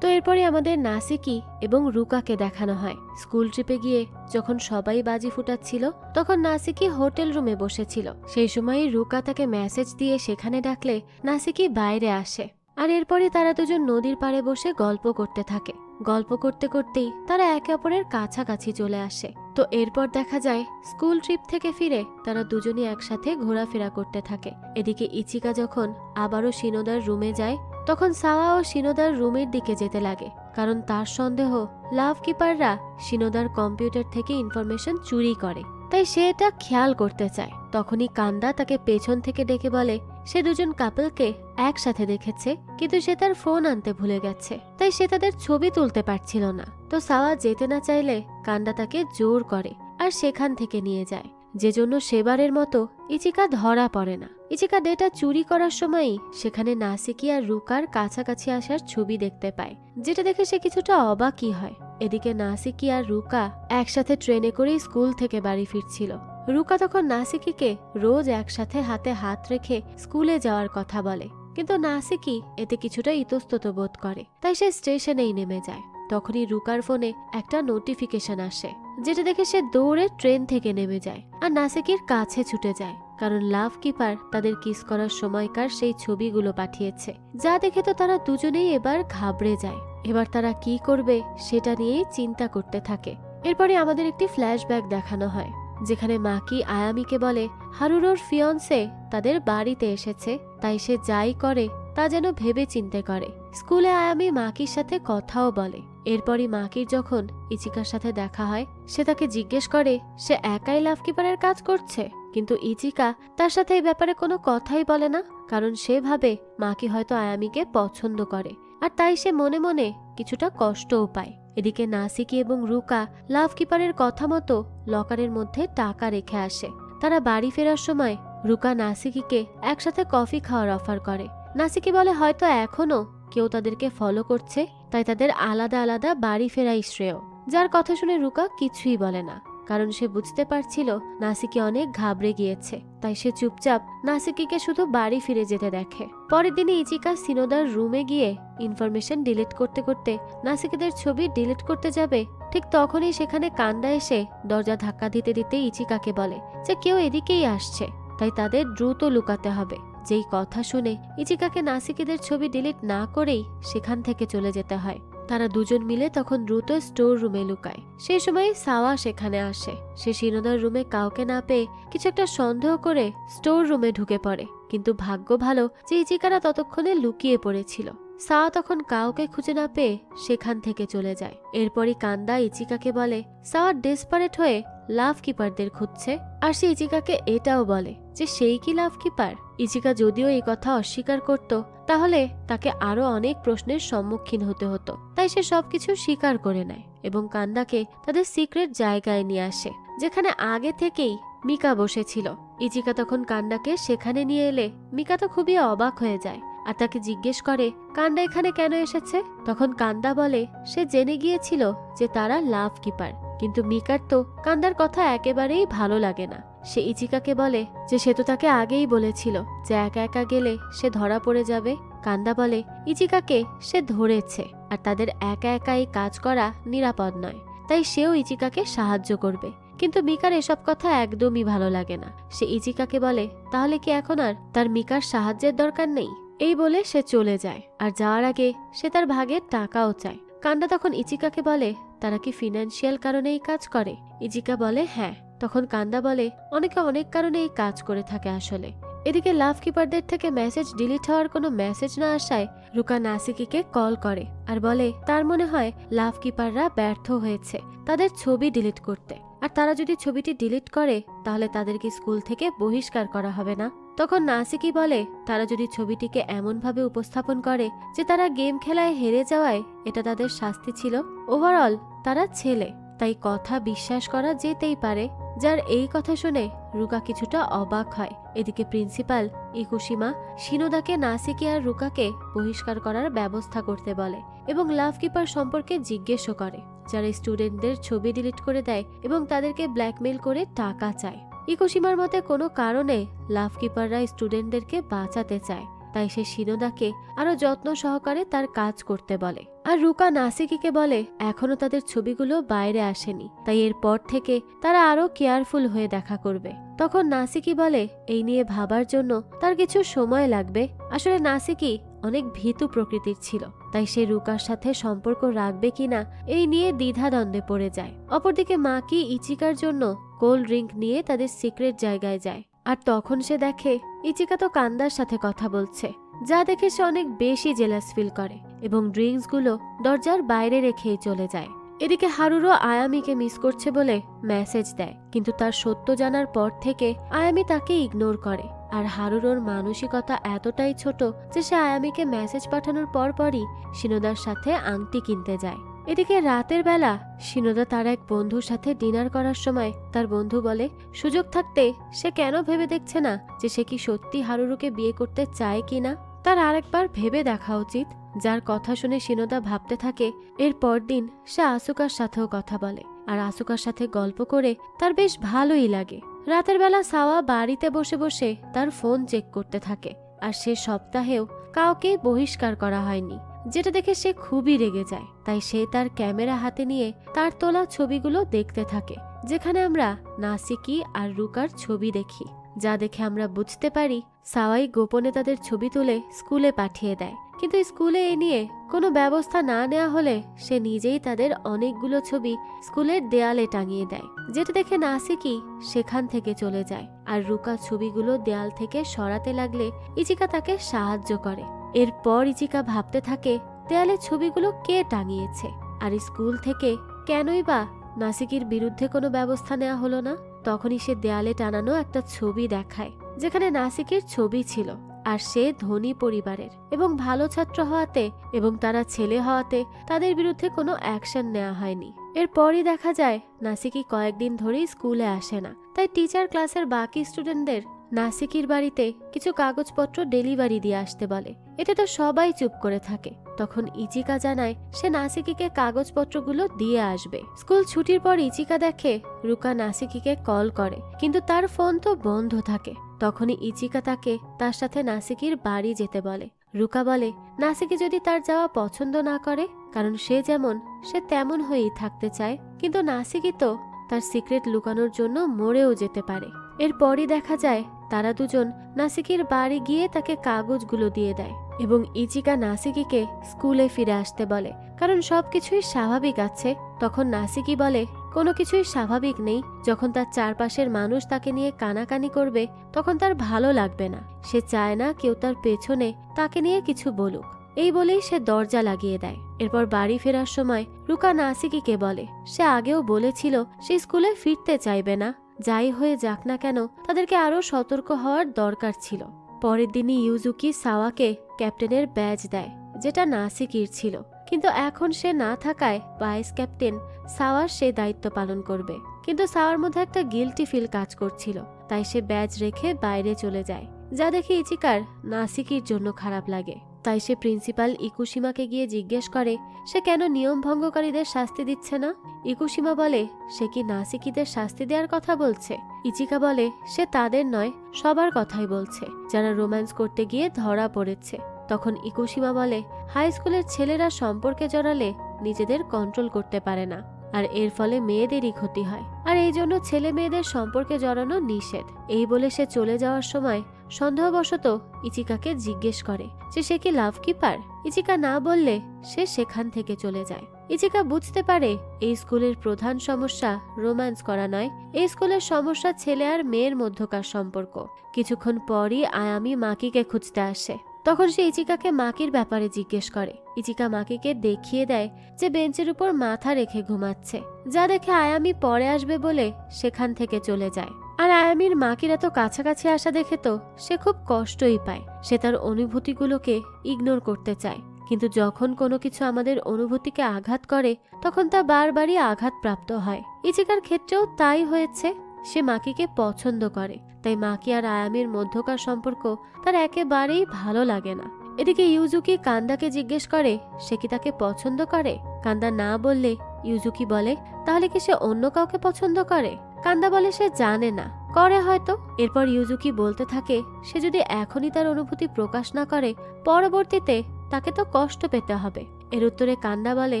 তো এরপরে আমাদের নাসিকি এবং রুকাকে দেখানো হয়। স্কুল ট্রিপে গিয়ে যখন সবাই বাজি ফুটাচ্ছিল তখন নাসিকি হোটেল রুমে বসেছিল। সেই সময় রুকা তাকে মেসেজ দিয়ে সেখানে ডাকলে নাসিকি বাইরে আসে, আর এরপরে তারা দুজন নদীর পাড়ে বসে গল্প করতে থাকে। গল্প করতে করতেই তারা একে অপরের কাছাকাছি চলে আসে। তো এরপর দেখা যায় স্কুল ট্রিপ থেকে ফিরে তারা দুজনই একসাথে ঘোরাফেরা করতে থাকে। এদিকে ইচিকা যখন আবারও শিনোদার রুমে যায় তখন সাওয়া ও শিনোদার রুমের দিকে যেতে লাগে, কারণ তার সন্দেহ লাভকিপাররা শিনোদার কম্পিউটার থেকে ইনফরমেশন চুরি করে, তাই সে এটা খেয়াল করতে চায়। তখনই কান্দা তাকে পেছন থেকে ডেকে বলে সে দুজন কাপলকে একসাথে দেখেছে, কিন্তু সে তার ফোন আনতে ভুলে গেছে, তাই সে তাদের ছবি তুলতে পারছিল না। তো সাওয়া যেতে না চাইলে কান্দা তাকে জোর করে আর সেখান থেকে নিয়ে যায়, যে জন্য সেবারের মতো ইচিকা ধরা পড়ে না। ইচিকা ডেটা চুরি করার সময়ই সেখানে নাসিকি আর রুকার কাছাকাছি আসার ছবি দেখতে পায়, যেটা দেখে সে কিছুটা অবাকই হয়। এদিকে নাসিকি আর রুকা একসাথে ট্রেনে করে স্কুল থেকে বাড়ি ফিরছিল। রুকা তখন নাসিকিকে রোজ একসাথে হাতে হাত রেখে স্কুলে যাওয়ার কথা বলে, কিন্তু নাসিকি এতে কিছুটা ইতস্তত বোধ করে, তাই সে স্টেশনেই নেমে যায়। তখনই রুকার ফোনে একটা নোটিফিকেশন আসে, যেটা দেখে সে দৌড়ে ট্রেন থেকে নেমে যায় আর নাসিকির কাছে ছুটে যায়, কারণ লাভকিপার তাদের কিস করার সময়কার সেই ছবিগুলো পাঠিয়েছে, যা দেখে তো তারা দুজনেই এবার ঘাবড়ে যায়। এবার তারা কি করবে সেটা নিয়েই চিন্তা করতে থাকে। এরপরে আমাদের একটি ফ্ল্যাশব্যাক দেখানো হয়, যেখানে মাকি আয়ামিকে বলে হারুরোর ফিয়ন্সে তাদের বাড়িতে এসেছে, তাই সে যাই করে তা যেন ভেবে চিন্তে করে। স্কুলে আয়ামি মাকির সাথে কথাও বলে। এরপরই মাকির যখন ইচিকার সাথে দেখা হয়, সে তাকে জিজ্ঞেস করে সে একাই লাভকিপারের কাজ করছে, কিন্তু ইচিকা তার সাথে এই ব্যাপারে কোনো কথাই বলে না, কারণ সে ভাবে মাকি হয়তো আয়ামিকে পছন্দ করে, আর তাই সে মনে মনে কিছুটা কষ্টও পায়। এদিকে নাসিকি এবং রুকা লাভকিপারের কথা মতো লকারের মধ্যে টাকা রেখে আসে। তারা বাড়ি ফেরার সময় রুকা নাসিকিকে একসাথে কফি খাওয়ার অফার করে। নাসিকি বলে হয়তো এখনো কেউ তাদেরকে ফলো করছে, তাই তাদের আলাদা আলাদা বাড়ি ফেরাই শ্রেয়। যার কথা শুনে রুকা কিছুই বলে না, কারণ সে বুঝতে পারছিল নাসিকি অনেক ঘাবড়ে গিয়েছে, তাই সে চুপচাপ নাসিকিকে শুধু বাড়ি ফিরে যেতে দেখে। পরের দিনে ইচিকা সিনোদার রুমে গিয়ে ইনফরমেশন ডিলিট করতে করতে নাসিকিদের ছবি ডিলিট করতে যাবে, ঠিক তখনই সেখানে কান্দা এসে দরজা ধাক্কা দিতে দিতে ইচিকাকে বলে যে কেউ এদিকেই আসছে, তাই তাদের দ্রুত লুকাতে হবে। যেই কথা শুনে ইচিকাকে নাসিকিদের ছবি ডিলিট না করেই সেখান থেকে চলে যেতে হয়। তারা দুজন মিলে তখন দ্রুত স্টোর রুমে লুকায়। সেই সময় সাওয়া সেখানে আসে। সে শিনোদার রুমে কাউকে না পেয়ে কিছু একটা সন্দেহ করে স্টোর রুমে ঢুকে পড়ে, কিন্তু ভাগ্য ভালো যে ইচিকারা ততক্ষণে লুকিয়ে পড়েছিল। সাওয়া তখন কাউকে খুঁজে না পেয়ে সেখান থেকে চলে যায়। এরপরই কান্দা ইচিকাকে বলে সাওয়া ডেসপারেট হয়ে লাভকিপারদের খুঁজছে, আর সে ইচিকাকে এটাও বলে যে সেই কি লাভকিপার। ইচিকা যদিও এই কথা অস্বীকার করত, তাহলে তাকে আরো অনেক প্রশ্নের সম্মুখীন হতে হতো, তাই সে সবকিছু স্বীকার করে নেয় এবং কান্দাকে তাদের সিক্রেট জায়গায় নিয়ে আসে, যেখানে আগে থেকেই মিকা বসেছিল। ইচিকা তখন কান্দাকে সেখানে নিয়ে এলে মিকা তো খুবই অবাক হয়ে যায় আর তাকে জিজ্ঞেস করে কান্দা এখানে কেন এসেছে। তখন কান্দা বলে সে জেনে গিয়েছিল যে তারা লাভ কিপার, কিন্তু মিকার তো কান্দার কথা একেবারেই ভালো লাগে না। সে ইচিকাকে বলে যে সে তো তাকে আগেই বলেছিল যে একা একা গেলে সে ধরা পড়ে যাবে। কান্দা বলে ইচিকাকে সে ধরেছে আর তাদের একা একাই কাজ করা নিরাপদ নয়, তাই সেও ইচিকাকে সাহায্য করবে। কিন্তু মিকার এসব কথা একদমই ভালো লাগে না। সে ইচিকাকে বলে তাহলে কি এখন আর তার মিকার সাহায্যের দরকার নেই। এই বলে সে চলে যায়, আর যাওয়ার আগে সে তার ভাগের টাকাও চায়। কান্দা তখন ইচিকাকে বলে তারা কি ফিনান্সিয়াল কারণে এই কাজ করে। ইচিকা বলে হ্যাঁ। তখন কান্দা বলে অনেকে অনেক কারণে এই কাজ করে থাকে আসলে। এদিকে লাভ কিপারদের থেকে মেসেজ ডিলিট হওয়ার কোনো মেসেজ না আসায় রুকা নাসিকিকে কল করে আর বলে তার মনে হয় লাভ কিপাররা ব্যর্থ হয়েছে তাদের ছবি ডিলিট করতে, আর তারা যদি ছবিটি ডিলিট করে তাহলে তাদেরকে স্কুল থেকে বহিষ্কার করা হবে না। তখন নাসিকি বলে তারা যদি ছবিটিকে এমনভাবে উপস্থাপন করে যে তারা গেম খেলায় হেরে যাওয়ায় এটা তাদের শাস্তি ছিল, ওভারঅল তারা ছেলে, তাই কথা বিশ্বাস করা যেতেই পারে। যার এই কথা শুনে রুকা কিছুটা অবাক হয়। এদিকে প্রিন্সিপাল ইকুশিমা শিনোদাকে নাসিকি আর রুকাকে বহিষ্কার করার ব্যবস্থা করতে বলে এবং লাভ কিপার সম্পর্কে জিজ্ঞেসও করে যারা স্টুডেন্টদের ছবি ডিলিট করে দেয় এবং তাদেরকে ব্ল্যাকমেল করে টাকা চায়। ইকুশিমার মতে কোনো কারণে লাভ কিপাররা স্টুডেন্টদেরকে বাঁচাতে চায়, তাই সে শিনোদাকে আরো যত্ন সহকারে তার কাজ করতে বলে। আর রুকা নাসিকিকে বলে এখনো তাদের ছবিগুলো বাইরে আসেনি, তাই এরপর থেকে তারা আরো কেয়ারফুল হয়ে দেখা করবে। তখন নাসিকি বলে এই নিয়ে ভাবার জন্য তার কিছু সময় লাগবে। আসলে নাসিকি অনেক ভীতু প্রকৃতির ছিল, তাই সে রুকার সাথে সম্পর্ক রাখবে কিনা এই নিয়ে দ্বিধাদ্বন্দ্বে পড়ে যায়। অপরদিকে মাকি ইচিকার জন্য কোল্ড ড্রিঙ্ক নিয়ে তাদের সিক্রেট জায়গায় যায়, আর তখন সে দেখে ইচিকা তো কান্দার সাথে কথা বলছে, যা দেখে সে অনেক বেশি জেলাস ফিল করে এবং ড্রিঙ্কসগুলো দরজার বাইরে রেখেই চলে যায়। এদিকে হারুরও আয়ামিকে মিস করছে বলে মেসেজ দেয়, কিন্তু তার সত্য জানার পর থেকে আয়ামি তাকে ইগনোর করে। আর হারুরোর মানসিকতা এতটাই ছোট যে সে আয়ামিকে মেসেজ পাঠানোর পরপরই শিনোদার সাথে আংটি কিনতে যায়। এদিকে রাতের বেলা শিনোদা তার এক বন্ধুর সাথে ডিনার করার সময় তার বন্ধু বলে সুযোগ থাকতে সে কেন ভেবে দেখছে না যে সে কি সত্যি হারুরুকে বিয়ে করতে চায় কিনা। তার আরেকবার ভেবে দেখা উচিত। যার কথা শুনে শিনোদা ভাবতে থাকে। এর পরদিন সে আসুকার সাথেও কথা বলে, আর আসুকার সাথে গল্প করে তার বেশ ভালোই লাগে। রাতের বেলা সাওয়া বাড়িতে বসে বসে তার ফোন চেক করতে থাকে, আর সে সপ্তাহেও কাউকে বহিষ্কার করা হয়নি, যেটা দেখে সে খুবই রেগে যায়। তাই সে তার ক্যামেরা হাতে নিয়ে তার তোলা ছবিগুলো দেখতে থাকে, যেখানে আমরা নাসিকি আর রুকার ছবি দেখি, যা দেখে আমরা বুঝতে পারি সাওয়াই গোপনে তাদের ছবি তুলে স্কুলে পাঠিয়ে দেয়। কিন্তু স্কুলে এ নিয়ে কোনো ব্যবস্থা না নেওয়া হলে সে নিজেই তাদের অনেকগুলো ছবি স্কুলের দেয়ালে টাঙিয়ে দেয়, যেটা দেখে নাসিকি সেখান থেকে চলে যায়। আর রুকা ছবিগুলো দেয়াল থেকে সরাতে লাগলে ইচিকা তাকে সাহায্য করে। এরপর ইচিকা ভাবতে থাকে দেয়ালে ছবিগুলো কে টাঙিয়েছে, আর স্কুল থেকে কেনই বা নাসিকির বিরুদ্ধে কোনো ব্যবস্থা নেওয়া হলো না। তখনই সে দেয়ালে টানানো একটা ছবি দেখায়, যেখানে নাসিকের ছবি ছিল, আর সে ধনী পরিবারের এবং ভালো ছাত্র হওয়াতে এবং তারা ছেলে হওয়াতে তাদের বিরুদ্ধে কোনো অ্যাকশন নেওয়া হয়নি। এরপরই দেখা যায় নাসিকি কয়েকদিন ধরেই স্কুলে আসে না, তাই টিচার ক্লাসের বাকি স্টুডেন্টদের নাসিকির বাড়িতে কিছু কাগজপত্র ডেলিভারি দিয়ে আসতে বলে। এতে তো সবাই চুপ করে থাকে। তখন ইচিকা জানায় সে নাসিকিকে কাগজপত্রগুলো দিয়ে আসবে। স্কুল ছুটির পর ইচিকা দেখে রুকা নাসিকিকে কল করে, কিন্তু তার ফোন তো বন্ধ থাকে। তখনই ইচিকা তাকে তার সাথে নাসিকির বাড়ি যেতে বলে। রুকা বলে নাসিকি যদি তার যাওয়া পছন্দ না করে, কারণ সে যেমন সে তেমন হয়েই থাকতে চায়, কিন্তু নাসিকি তো তার সিক্রেট লুকানোর জন্য মরেও যেতে পারে। এরপরই দেখা যায় তারা দুজন নাসিকির বাড়ি গিয়ে তাকে কাগজগুলো দিয়ে দেয় এবং ইচিকা নাসিকিকে স্কুলে ফিরে আসতে বলে, কারণ সবকিছুই স্বাভাবিক আছে। তখন নাসিকি বলে কোনো কিছুই স্বাভাবিক নেই। যখন তার চারপাশের মানুষ তাকে নিয়ে কানাকানি করবে তখন তার ভালো লাগবে না। সে চায় না কেউ তার পেছনে তাকে নিয়ে কিছু বলুক। এই বলেই সে দরজা লাগিয়ে দেয়। এরপর বাড়ি ফেরার সময় রুকা নাসিকিকে বলে সে আগেও বলেছিল সে স্কুলে ফিরতে চাইবে না। যাই হয়ে যাক না কেন তাদেরকে আরো সতর্ক হওয়ার দরকার ছিল। পরের দিনই ইউজুকি সাওয়াকে ক্যাপ্টেনের ব্যাজ দেয়, যেটা নাসিকির ছিল, কিন্তু এখন সে না থাকায় ভাইস ক্যাপ্টেন সাওয়ার সে দায়িত্ব পালন করবে। কিন্তু সাওয়ার মধ্যে একটা গিল্টি ফিল কাজ করছিল, তাই সে ব্যাজ রেখে বাইরে চলে যায়। যা দেখে ইচিকার নাসিকির জন্য খারাপ লাগে। তাই সে প্রিন্সিপাল ইকুশিমাকে গিয়ে জিজ্ঞেস করে সে কেন নিয়ম ভঙ্গকারীদের শাস্তি দিচ্ছে না। ইকুশিমা বলে সে কি নাসিকিদের শাস্তি দেওয়ার কথা বলছে। ইচিকা বলে সে তাদের নয়, সবার কথাই বলছে যারা রোম্যান্স করতে গিয়ে ধরা পড়েছে। তখন ইকুশিমা বলে হাই স্কুলের ছেলেরা সম্পর্কে জড়ালে নিজেদের কন্ট্রোল করতে পারে না, আর এর ফলে মেয়েদেরই ক্ষতি হয়, আর এই জন্য ছেলে মেয়েদের সম্পর্কে জড়ানো নিষেধ। এই বলে সে চলে যাওয়ার সময় সন্দেহবশত ইচিকাকে জিজ্ঞেস করে যে সে কি লাভ কিপার। ইচিকা না বললে সে সেখান থেকে চলে যায়। ইচিকা বুঝতে পারে এই স্কুলের প্রধান সমস্যা রোম্যান্স করা নয়, এই স্কুলের সমস্যা ছেলে আর মেয়ের মধ্যকার সম্পর্ক। কিছুক্ষণ পরই আয়ামি মাকিকে খুঁজতে আসে। তখন সে ইচিকাকে মাকির ব্যাপারে জিজ্ঞেস করে। ইচিকা মাকিকে দেখিয়ে দেয় যে বেঞ্চের উপর মাথা রেখে ঘুমাচ্ছে, যা দেখে আয়ামি পরে আসবে বলে সেখান থেকে চলে যায়। আর আয়ামির মাকির এত কাছাকাছি আসা দেখে তো সে খুব কষ্টই পায়। সে তার অনুভূতিগুলোকে ইগনোর করতে চায়, কিন্তু যখন কোনো কিছু আমাদের অনুভূতিকে আঘাত করে তখন তা বারবারই আঘাতপ্রাপ্ত হয়। ইচিকার ক্ষেত্রেও তাই হয়েছে। সে মাকিকে পছন্দ করে, তাই মাকি আর আয়ামির মধ্যকার সম্পর্ক তার একেবারেই ভালো লাগে না। এদিকে ইউজুকি কান্দাকে জিজ্ঞেস করে সে কি তাকে পছন্দ করে। কান্দা না বললে ইউজুকি বলে তাহলে কি সে অন্য কাউকে পছন্দ করে। কান্দা বলে সে জানে না, করে হয়তো। এরপর ইউজুকি বলতে থাকে সে যদি এখনই তার অনুভূতি প্রকাশ না করে পরবর্তীতে তাকে তো কষ্ট পেতে হবে। এর উত্তরে কান্দা বলে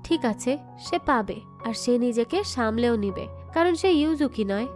ঠিক আছে, সে পাবে, আর সে নিজেকে সামলেও নিবে, কারণ সে ইউজুকি নয়।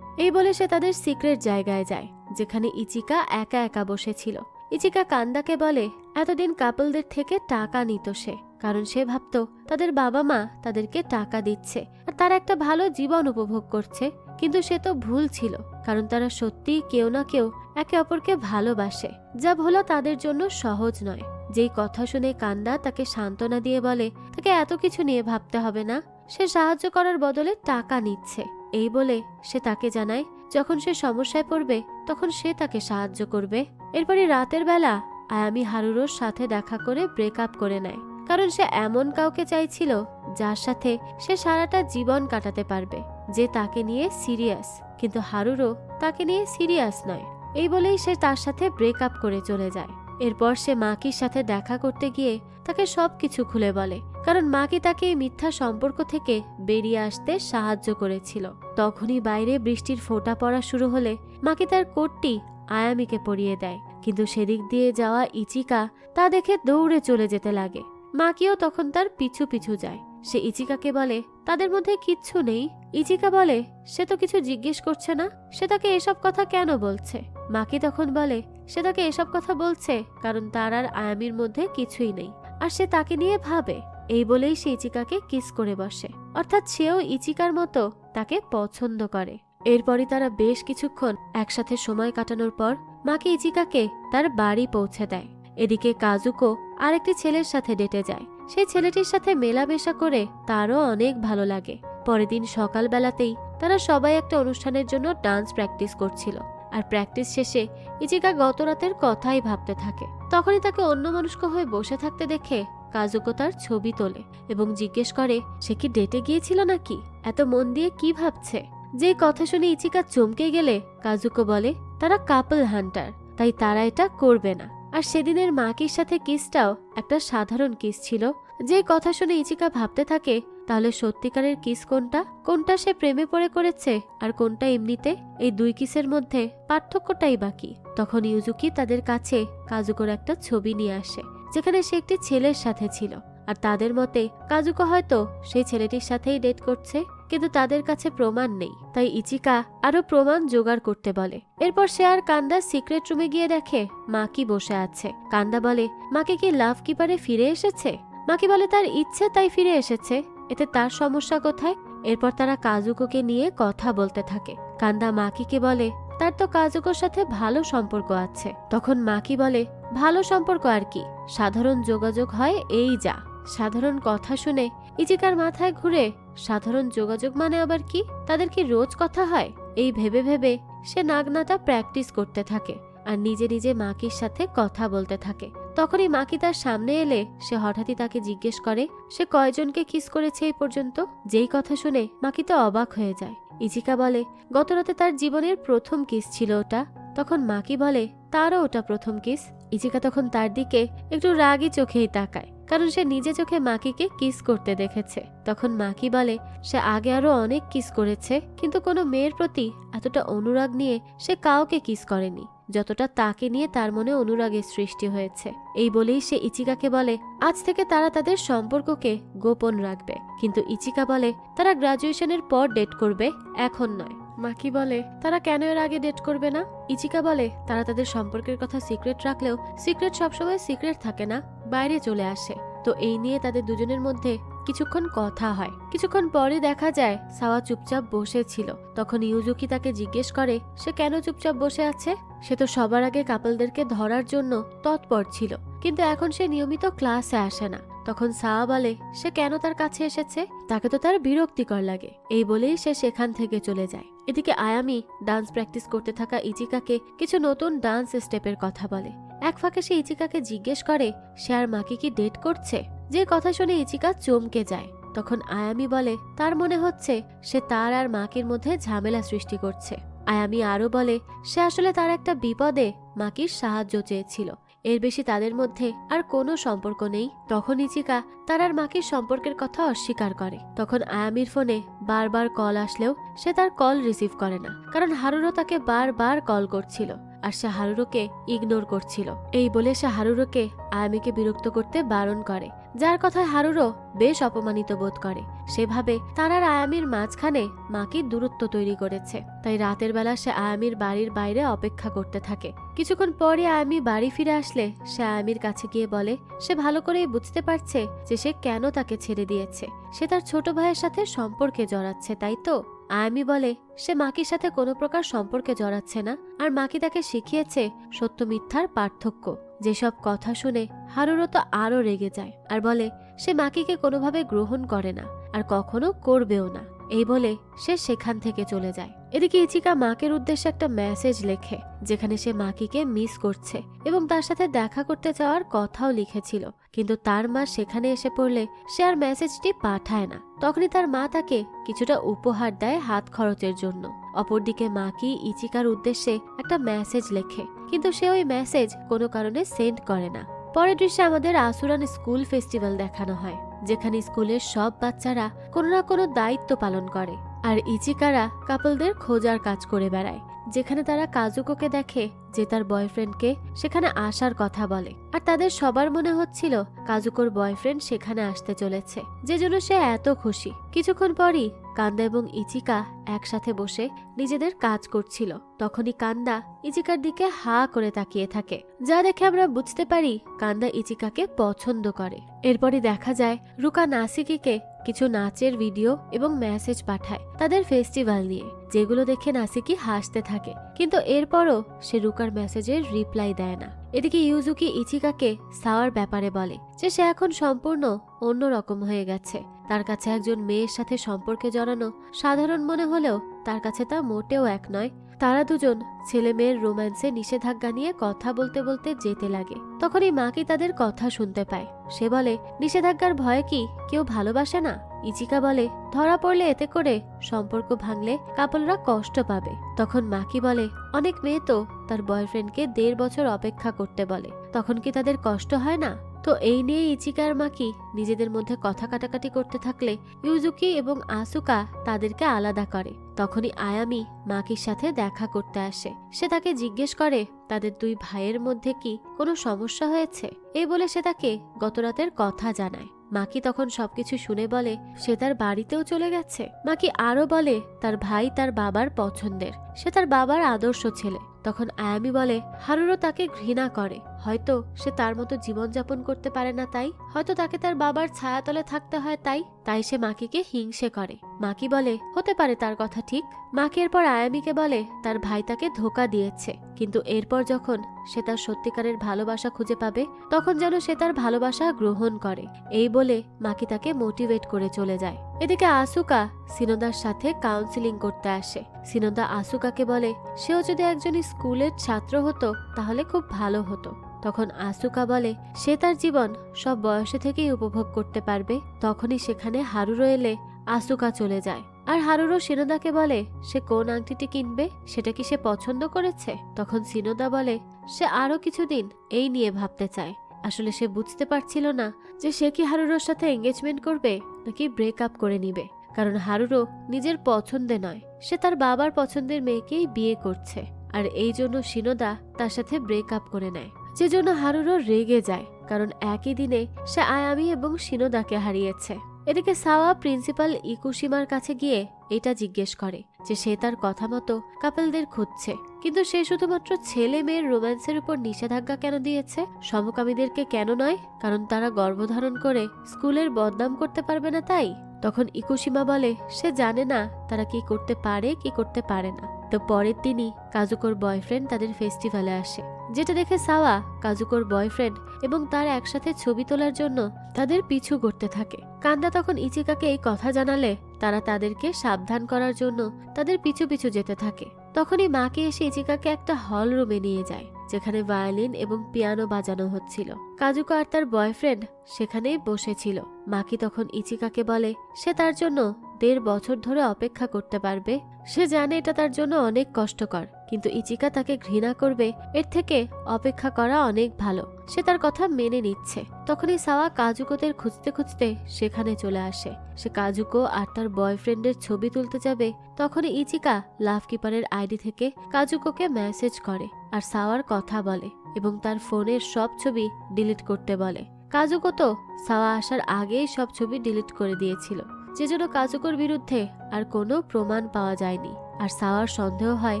এই বলে সে তাদের সিক্রেট জায়গায় যায়, যেখানে ইচিকা একা একা বসেছিল। ইচিকা কান্দাকে বলে এতদিন কাপলদের থেকে টাকা নিত সে, কারণ সে ভাবত তাদের বাবা মা তাদেরকে টাকা দিচ্ছে আর তারা একটা ভালো জীবন উপভোগ করছে। কিন্তু সে তো ভুল ছিল, কারণ তারা সত্যিই কেউ না কেউ একে অপরকে ভালোবাসে, যা ভোলা তাদের জন্য সহজ নয়। যেই কথা শুনে কান্দা তাকে সান্ত্বনা দিয়ে বলে তাকে এত কিছু নিয়ে ভাবতে হবে না, সে সাহায্য করার বদলে টাকা নিচ্ছে। এই বলে সে তাকে জানায় যখন সে সমস্যায় পড়বে তখন সে তাকে সাহায্য করবে। এরপরই রাতের বেলা আয়ামি হারুরোর সাথে দেখা করে ব্রেকআপ করে নেয়, কারণ সে এমন কাউকে চাইছিল যার সাথে সে সারাটা জীবন কাটাতে পারবে, যে তাকে নিয়ে সিরিয়াস। কিন্তু হারুরো তাকে নিয়ে সিরিয়াস নয়। এই বলেই সে তার সাথে ব্রেকআপ করে চলে যায়। এরপর সে মাকির সাথে দেখা করতে গিয়ে তাকে সবকিছু খুলে বলে, কারণ মাকি তাকে এই মিথ্যা সম্পর্ক থেকে বেরিয়ে আসতে সাহায্য করেছিল। তখনই বাইরে বৃষ্টির ফোঁটা পড়া শুরু হলে মাকি তার কোটটি আয়ামিকে পরিয়ে দেয়, কিন্তু সেদিক দিয়ে যাওয়া ইচিকা তা দেখে দৌড়ে চলে যেতে লাগে। মাকিও তখন তার পিছু পিছু যায়। সে ইচিকাকে বলে তাদের মধ্যে কিচ্ছু নেই। ইচিকা বলে সে তো কিছু জিজ্ঞেস করছে না, সে তাকে এসব কথা কেন বলছে। মাকি তখন বলে সে তাকে এসব কথা বলছে কারণ তার আর আয়ামির মধ্যে কিছুই নেই, আর সে তাকে নিয়ে ভাবে। এই বলেই সে ইচিকাকে কিস করে বসে, অর্থাৎ সেও ইচিকার মতো তাকে পছন্দ করে। এরপরই তারা বেশ কিছুক্ষণ একসাথে সময় কাটানোর পর মাকি ইচিকাকে তার বাড়ি পৌঁছে দেয়। এদিকে কাজুকো আরেকটি ছেলের সাথে ডেটে যায়। সেই ছেলেটির সাথে মেলামেশা করে তারও অনেক ভালো লাগে। পরের দিন সকালবেলাতেই তারা সবাই একটা অনুষ্ঠানের জন্য ডান্স প্র্যাকটিস করছিল, আর প্র্যাকটিস শেষে ইচিকা গত রাতের কথাই ভাবতে থাকে। তখনই তাকে অন্যমনস্ক হয়ে বসে থাকতে দেখে কাজুকো তার ছবি তোলে এবং জিজ্ঞেস করে সে কি ডেটে গিয়েছিল নাকি, এত মন দিয়ে কি ভাবছে। যে কথা শুনে ইচিকা চমকে গেলে কাজুকো বলে তারা কাপল হান্টার, তাই তারা এটা করবে না। আর সেদিনের মাকির সাথে কিসটাও একটা সাধারণ কিস ছিল। যে কথা শুনে ইচিকা ভাবতে থাকে তাহলে সত্যিকারের কিস কোনটা, কোনটা সে প্রেমে পড়ে করেছে আর কোনটা এমনিতে। এই দুই কিসের মধ্যে পার্থক্যটাই বাকি। তখন ইউজুকি তাদের কাছে কাজুকোর একটা ছবি নিয়ে আসে, যেখানে সে একটি ছেলের সাথে ছিল, আর তাদের মতে কাজুকো হয়তো সেই ছেলেটির সাথেই ডেট করছে, কিন্তু তাদের কাছে প্রমাণ নেই। তাই ইচিকা আরো প্রমাণ জোগাড় করতে বলে। এরপর সে আর কান্দা সিক্রেট রুমে গিয়ে দেখে মাকি বসে আছে। কান্দা বলে মাকে কি লাভ কিপারে ফিরে এসেছে। মাকি বলে তার ইচ্ছে তাই ফিরে এসেছে, এতে তার সমস্যা কোথায়। এরপর তারা কাজুকোকে নিয়ে কথা বলতে থাকে। কান্দা মাকিকে বলে তার তো কাজুকোর সাথে ভালো সম্পর্ক আছে। তখন মাকি বলে ভালো সম্পর্ক আর কি, সাধারণ যোগাযোগ হয় এই যা। সাধারণ কথা শুনে ইচিকার মাথায় ঘুরে সাধারণ যোগাযোগ মানে আবার কি, তাদের কি রোজ কথা হয়। এই ভেবে ভেবে সে নাগনাটা প্র্যাকটিস করতে থাকে আর নিজে নিজে মাকির সাথে কথা বলতে থাকে। তখনই মাকি তার সামনে এলে সে হঠাৎই তাকে জিজ্ঞেস করে সে কয়জনকে কিস করেছে এই পর্যন্ত। যেই কথা শুনে মাকি তো অবাক হয়ে যায়। ইচিকা বলে গতরাতে তার জীবনের প্রথম কিস ছিল ওটা। তখন মাকি বলে তারও ওটা প্রথম কিস। ইচিকা তখন তার দিকে একটু রাগী চোখেই তাকায়, কারণ সে নিজে চোখে মাকিকে কিস করতে দেখেছে। তখন মাকি বলে সে আগে আরো অনেক কিস করেছে, কিন্তু কোনো মেয়ের প্রতি এতটা অনুরাগ নিয়ে সে কাউকে কিস করেনি যতটা তাকে নিয়ে তার মনে অনুরাগের সৃষ্টি হয়েছে। এই বলেই সে ইচিকাকে বলে আজ থেকে তারা তাদের সম্পর্ককে গোপন রাখবে, কিন্তু ইচিকা বলে তারা গ্রাজুয়েশনের পর ডেট করবে, এখন নয়। মাকি বলে তারা কেন এর আগে ডেট করবে না? ইচিকা বলে তারা তাদের সম্পর্কের কথা সিক্রেট রাখলেও সিক্রেট সবসময় সিক্রেট থাকে না, বাইরে চলে আসে। তো এই নিয়ে তাদের দুজনের মধ্যে কিছুক্ষণ কথা হয়। কিছুক্ষণ পরে দেখা যায় সাওয়া চুপচাপ বসে ছিল। তখন ইউজুকি তাকে জিজ্ঞেস করে সে কেন চুপচাপ বসে আছে। সে তো সবার আগে কাপলদেরকে ধরার জন্য তৎপর ছিল, কিন্তু এখন সে নিয়মিত ক্লাসে আসে না। তখন সাওয়া বলে সে কেন তার কাছে এসেছে, তাকে তো তার বিরক্তিকর লাগে। এই বলেই সে সেখান থেকে চলে যায়। এদিকে আয়ামি ডান্স প্র্যাকটিস করতে থাকা ইচিকাকে কিছু নতুন ডান্স স্টেপের কথা বলে। এক ফাঁকে সে ইচিকাকে জিজ্ঞেস করে সে আর মাকি কি ডেট করছে। যে কথা শুনে ইচিকা চমকে যায়। তখন আয়ামি বলে তার মনে হচ্ছে সে তার আর মাকির মধ্যে ঝামেলা সৃষ্টি করছে। আয়ামি আরো বলে সে আসলে তার একটা বিপদে মাকির সাহায্য চেয়েছিল, এর বেশি তাদের মধ্যে আর কোনো সম্পর্ক নেই। তখন ইচিকা তার আর মাকির সম্পর্কের কথা অস্বীকার করে। তখন আয়ামির ফোনে বারবার কল আসলেও সে তার কল রিসিভ করে না, কারণ হারুরো তাকে বারবার কল করছিল আর সে হারুরোকে ইগনোর করছিল। এই বলে সে হারুরোকে আয়ামিকে বিরক্ত করতে বারণ করে, যার কথায় হারুরো বেশ অপমানিত বোধ করে। সেভাবে তার আর আয়ামির মাঝখানে মাকির দূরত্ব তৈরি করেছে। তাই রাতের বেলা সে আয়ামির বাড়ির বাইরে অপেক্ষা করতে থাকে। কিছুক্ষণ পরে আয়ামি বাড়ি ফিরে আসলে সে আয়ামির কাছে গিয়ে বলে সে ভালো করেই বুঝতে পারছে যে সে কেন তাকে ছেড়ে দিয়েছে। সে তার ছোট ভাইয়ের সাথে সম্পর্কে জড়াচ্ছে, তাই তো? আয়ামি বলে সে মাকির সাথে কোনো প্রকার সম্পর্কে জড়াচ্ছে না, আর মাকি তাকে শিখিয়েছে সত্য মিথ্যার পার্থক্য। যেসব কথা শুনে হারুরো তো আরো রেগে যায় আর বলে সে মাকিকে কোনোভাবে গ্রহণ করে না আর কখনো করবেও না। এই বলে সে সেখান থেকে চলে যায়। এদিকে ইচিকা মাকের উদ্দেশ্যে একটা মেসেজ লেখে, যেখানে সে মাকিকে মিস করছে এবং তার সাথে দেখা করতে চাওয়ার কথাও লিখেছিল। কিন্তু তার মা সেখানে এসে পড়লে সে আর মেসেজটি পাঠায় না। তখনই তার মা তাকে কিছুটা উপহার দেয় হাত খরচের জন্য। অপরদিকে মাকি ইচিকার উদ্দেশ্যে একটা মেসেজ লেখে, কিন্তু সে ওই মেসেজ কোনো কারণে সেন্ড করে না। পরের দৃশ্যে আমাদের আসুরান স্কুল ফেস্টিভ্যাল দেখানো হয়, যেখানে স্কুলের সব বাচ্চারা কোনো না কোনো দায়িত্ব পালন করে আর ইচিকারা কাপলদের খোঁজার কাজ করে বেড়ায়। যেখানে তারা কাজুকোকে দেখে যে তার বয়ফ্রেন্ডকে সেখানে আসার কথা বলে, আর তাদের সবার মনে হচ্ছিল কাজুকোর বয়ফ্রেন্ড সেখানে আসতে চলেছে, যে জন্য সে এত খুশি। কিছুক্ষণ পরই কান্দা এবং ইচিকা একসাথে বসে নিজেদের কাজ করছিল। তখনই কান্দা ইচিকার দিকে হা করে তাকিয়ে থাকে, যা দেখে আমরা বুঝতে পারি কান্দা ইচিকাকে পছন্দ করে। এরপরই দেখা যায় রুকা নাসিকিকে কিছু নাচের ভিডিও এবং মেসেজ পাঠায় তাদের ফেস্টিভ্যাল নিয়ে, যেগুলো দেখে নাসিকি হাসতে থাকে। কিন্তু এরপরও সে রুকার মেসেজের রিপ্লাই দেয় না। এদিকে ইউজুকি ইচিকাকে সাওয়ার ব্যাপারে বলে যে সে এখন সম্পূর্ণ অন্যরকম হয়ে গেছে। তার কাছে একজন মেয়ের সাথে সম্পর্কে জড়ানো সাধারণ মনে হলেও তার কাছে তা মোটেও এক নয়। তারা দুজন ছেলে মেয়ের রোম্যান্সে নিষেধাজ্ঞা নিয়ে কথা বলতে বলতে যেতে লাগে। তখনই মাকি তাদের কথা শুনতে পায়। সে বলে নিষেধাজ্ঞার ভয়ে কি কেউ ভালোবাসে না? ইচিকা বলে ধরা পড়লে এতে করে সম্পর্ক ভাঙলে কাপলরা কষ্ট পাবে। তখন মাকি বলে অনেক মেয়ে তো তার বয়ফ্রেন্ডকে 1.5 বছর অপেক্ষা করতে বলে, তখন কি তাদের কষ্ট হয় না? তো এই নিয়ে ইচিকা আর মাকি নিজেদের মধ্যে কথা কাটাকাটি করতে থাকলে ইউজুকি এবং আসুকা তাদেরকে আলাদা করে। তখনই আয়ামি মাকির সাথে দেখা করতে আসে। সে তাকে জিজ্ঞেস করে তাদের দুই ভাইয়ের মধ্যে কি কোনো সমস্যা হয়েছে। এই বলে সে তাকে গতরাতের কথা জানায়। মাকি তখন সবকিছু শুনে বলে সে তার বাড়িতেও চলে গেছে। মাকি আরো বলে তার ভাই তার বাবার পছন্দের, সে তার বাবার আদর্শ ছেলে। তখন আয়ামি বলে হারুরো তাকে ঘৃণা করে, হয়তো সে তার মতো জীবনযাপন করতে পারে না, তাই হয়তো তাকে তার বাবার ছায়াতলে থাকতে হয়, তাই সে মাকিকে হিংসে করে। মাকি বলে হতে পারে তার কথা ঠিক। মাকি এরপর আয়ামিকে বলে তার ভাই তাকে ধোঁকা দিয়েছে, কিন্তু এরপর যখন সে তার সত্যিকারের ভালোবাসা খুঁজে পাবে তখন যেন সে তার ভালোবাসা গ্রহণ করে। এই বলে মাকি তাকে মোটিভেট করে চলে যায়। এদিকে আসুকা সিনোদার সাথে কাউন্সিলিং করতে আসে। সিনোদা আসুকাকে বলে সেও যদি একজন স্কুলের ছাত্র হতো তাহলে খুব ভালো হতো। তখন আসুকা বলে সে তার জীবন সব বয়সে থেকেই উপভোগ করতে পারবে। তখনই সেখানে হারুরো এলে আসুকা চলে যায়। আর হারুরও সিনোদাকে বলে সে কোন আংটিটি কিনবে সেটা কি সে পছন্দ করেছে। তখন সিনোদা বলে সে আরো কিছুদিন এই নিয়ে ভাবতে চায়। আসলে সে বুঝতে পারছিল না যে সে কি হারুরোর সাথে এঙ্গেজমেন্ট করবে নাকি ব্রেকআপ করে নিবে, কারণ হারুরো নিজের পছন্দে নয়, সে তার বাবার পছন্দের মেয়েকেই বিয়ে করছে। আর এই জন্য সিনোদা তার সাথে ব্রেকআপ করে নেয়, যে জন্য হারুরো রেগে যায়, কারণ একই দিনে সে আয়ামি এবং সিনোদাকে হারিয়েছে। এদিকে সাওয়া প্রিন্সিপাল ইকুশিমার কাছে গিয়ে এটা জিজ্ঞেস করে যে সে তার কথা মতো কাপলদের খুঁজছে, কিন্তু সে শুধুমাত্র ছেলে মেয়ের রোম্যান্সের উপর নিষেধাজ্ঞা কেন দিয়েছে, সমকামীদেরকে কেন নয়, কারণ তারা গর্ভধারণ করে স্কুলের বদনাম করতে পারবে না তাই। তখন ইকুশিমা বলে সে জানে না তারা কি করতে পারে কি করতে পারে না। তো পরের দিনই কাজুকোর বয়ফ্রেন্ড তাদের ফেস্টিভ্যালে আসে, যেটা দেখে সাওয়া কাজুকোর বয়ফ্রেন্ড এবং তার একসাথে ছবি তোলার জন্য তাদের পিছু করতে থাকে। কান্দা তখন ইচিকাকে এই কথা জানালে তারা তাদেরকে সাবধান করার জন্য তাদের পিছু পিছু যেতে থাকে। তখনই মাকে এসে ইচিকাকে একটা হল রুমে নিয়ে যায়, যেখানে ভায়োলিন এবং পিয়ানো বাজানো হচ্ছিল। কাজুকো আর তার বয়ফ্রেন্ড সেখানেই বসেছিল। মাকি তখন ইচিকাকে বলে সে তার জন্য 1.5 বছর ধরে অপেক্ষা করতে পারবে। সে জানে এটা তার জন্য অনেক কষ্টকর, কিন্তু ইচিকা তাকে ঘৃণা করবে এর থেকে অপেক্ষা করা অনেক ভালো। সে তার কথা মেনে নিচ্ছে। তখনই সাওয়া কাজুকোদের খুঁজতে খুঁজতে সেখানে চলে আসে। সে কাজুকো আর তার বয়ফ্রেন্ডের ছবি তুলতে যাবে, তখনই ইচিকা লাভ কিপারের আইডি থেকে কাজুকোকে মেসেজ করে আর সাওয়ার কথা বলে এবং তার ফোনের সব ছবি ডিলিট করতে বলে। কাজুকো তো সাওয়া আসার আগেই সব ছবি ডিলিট করে দিয়েছিল, যেজন্য কাজুকোর বিরুদ্ধে আর কোনো প্রমাণ পাওয়া যায়নি। আর সাওয়ার সন্দেহ হয়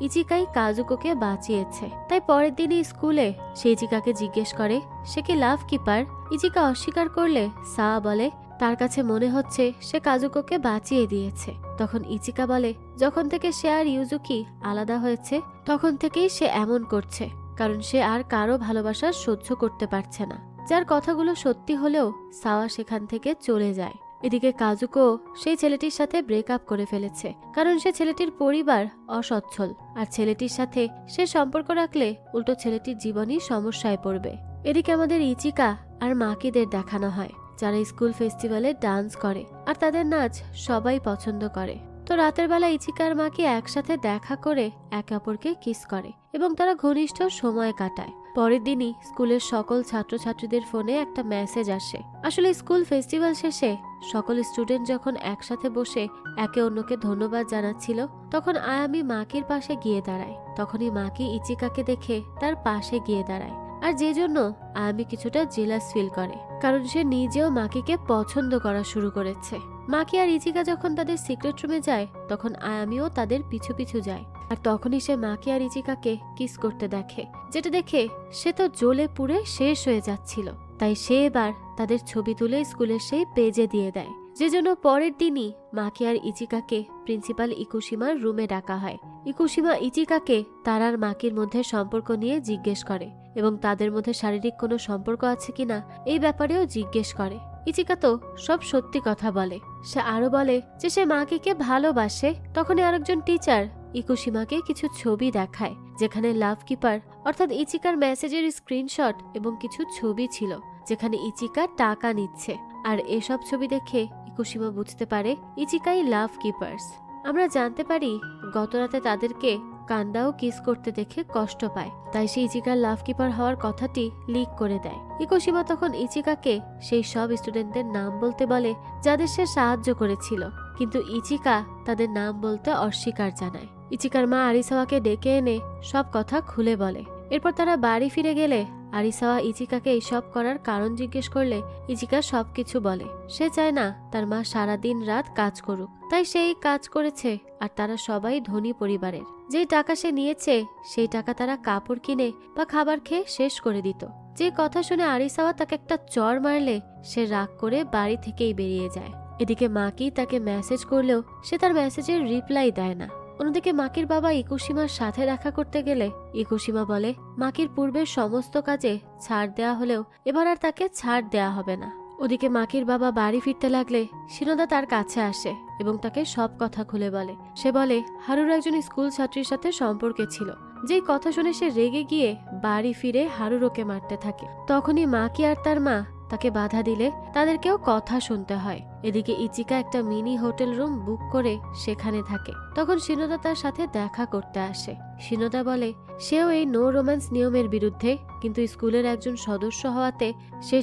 ইচিকাই কাজুকোকে বাঁচিয়েছে। তাই পরের দিনই স্কুলে সে ইচিকাকে জিজ্ঞেস করে সে কি লাভ কিপার। ইচিকা অস্বীকার করলে সাওয়া বলে তার কাছে মনে হচ্ছে সে কাজুকোকে বাঁচিয়ে দিয়েছে। তখন ইচিকা বলে যখন থেকে সে আর ইউজুকি আলাদা হয়েছে তখন থেকেই সে এমন করছে, কারণ সে আর কারো ভালোবাসা সহ্য করতে পারছে না। যার কথাগুলো সত্যি হলেও সাওয়া সেখান থেকে চলে যায়। এদিকে কাজুকো সেই ছেলেটির সাথে ব্রেকআপ করে ফেলেছে, কারণ সে ছেলেটির পরিবার অসচ্ছল, আর ছেলেটির সাথে সে সম্পর্ক রাখলে উল্টো ছেলেটির জীবনই সমস্যায় পড়বে। এদিকে আমাদের ইচিকা আর মাকিদের দেখানো হয়, যারা স্কুল ফেস্টিভ্যালে ডান্স করে আর তাদের নাচ সবাই পছন্দ করে। তো রাতের বেলা ইচিকা আর মাকি একসাথে দেখা করে একে অপরকে কিস করে এবং তারা ঘনিষ্ঠ সময় কাটায়। পরের দিনই স্কুলের সকল ছাত্রছাত্রীদের ফোনে একটা মেসেজ আসে। আসলে স্কুল ফেস্টিভ্যাল শেষে সকল স্টুডেন্ট যখন একসাথে বসে একে অন্যকে ধন্যবাদ জানাচ্ছিল, তখন আয়ামি মাকির পাশে গিয়ে দাঁড়ায়। তখনই মাকি ইচিকাকে দেখে তার পাশে গিয়ে দাঁড়ায়, আর যে জন্য আয়ামি কিছুটা জেলাস ফিল করে, কারণ সে নিজেও মাকিকে পছন্দ করা শুরু করেছে। মাকি আর ইচিকা যখন তাদের সিক্রেট রুমে যায় তখন আয়ামিও তাদের পিছু পিছু যায়, আর তখনই সে মাকি আর ইচিকাকে কিস করতে দেখে, যেটা দেখে সে তো জ্বলে পুড়ে শেষ হয়ে যাচ্ছিল। তাই সে এবার তাদের ছবি তুলে স্কুলের সেই পেজে দিয়ে দেয়, যে জন্য পরের দিনই মাকি আর ইচিকাকে প্রিন্সিপাল ইকুশিমার রুমে ডাকা হয়। ইকুশিমা ইচিকাকে তার আর মাকির মধ্যে সম্পর্ক নিয়ে জিজ্ঞেস করে এবং তাদের মধ্যে শারীরিক কোনো সম্পর্ক আছে কিনা এই ব্যাপারেও জিজ্ঞেস করে। ইচিকা তো সব সত্যি কথা বলে। সে আরো বলে যে সে মাকিকে ভালোবাসে। তখনই আরেকজন টিচার ইকুশিমাকে কিছু ছবি দেখায়, যেখানে লাভ কিপার অর্থাৎ ইচিকার মেসেজের স্ক্রিনশট এবং কিছু ছবি ছিল, যেখানে ইচিকা টাকা নিচ্ছে। আর এসব ছবি দেখে ইকুশিমা বুঝতে পারে ইচিকাই লাভ কিপার্স। আমরা জানতে পারি গতরাতে তাদেরকে কান্দাও কিস করতে দেখে কষ্ট পায়, তাই সে ইচিকার লাভ কিপার হওয়ার কথাটি লিক করে দেয়। ইকুশিমা তখন ইচিকাকে সেই সব স্টুডেন্টদের নাম বলতে বলে যাদের সে সাহায্য করেছিল, কিন্তু ইচিকা তাদের নাম বলতে অস্বীকার জানায়। ইচিকার মা আরিসাওয়াকে ডেকে এনে সব কথা খুলে বলে। এরপর তারা বাড়ি ফিরে গেলে আরিসাওয়া ইচিকাকে এইসব করার কারণ জিজ্ঞেস করলে ইচিকা সবকিছু বলে। সে চায় না তার মা সারাদিন রাত কাজ করুক, তাই সেই কাজ করেছে। আর তারা সবাই ধনী পরিবারের, যেই টাকা সে নিয়েছে সেই টাকা তারা কাপড় কিনে বা খাবার খেয়ে শেষ করে দিত। যে কথা শুনে আরিসাওয়া তাকে একটা চড় মারলে সে রাগ করে বাড়ি থেকেই বেরিয়ে যায়। এদিকে মাকি তাকে মেসেজ করলেও সে তার মেসেজের রিপ্লাই দেয় না। অন্যদিকে মাকির বাবা ইকুশিমার সাথে দেখা করতে গেলে ইকুশিমা বলে মাকির পূর্বের সমস্ত কাজে ছাড় দেয়া হলেও এবার আর তাকে ছাড় দেয়া হবে না। ওদিকে মাকির বাবা বাড়ি ফিরতে লাগলে সিনোদা তার কাছে আসে এবং তাকে সব কথা খুলে বলে। সে বলে হারুর একজন স্কুল ছাত্রীর সাথে সম্পর্কে ছিল, যেই কথা শুনে সে রেগে গিয়ে বাড়ি ফিরে হারুরোকে মারতে থাকে। তখনই মাকি আর তার মা তাকে বাধা দিলে তাদেরকেও কথা শুনতে হয়। এদিকে ইচিকা একটা মিনি হোটেল রুম বুক করে সেখানে থাকে। তখন শিনোদা তার সাথে দেখা করতে আসে। শিনোদা বলে সেও এই নো রোম্যান্স নিয়মের বিরুদ্ধে, কিন্তু স্কুলের একজন সদস্য হওয়াতে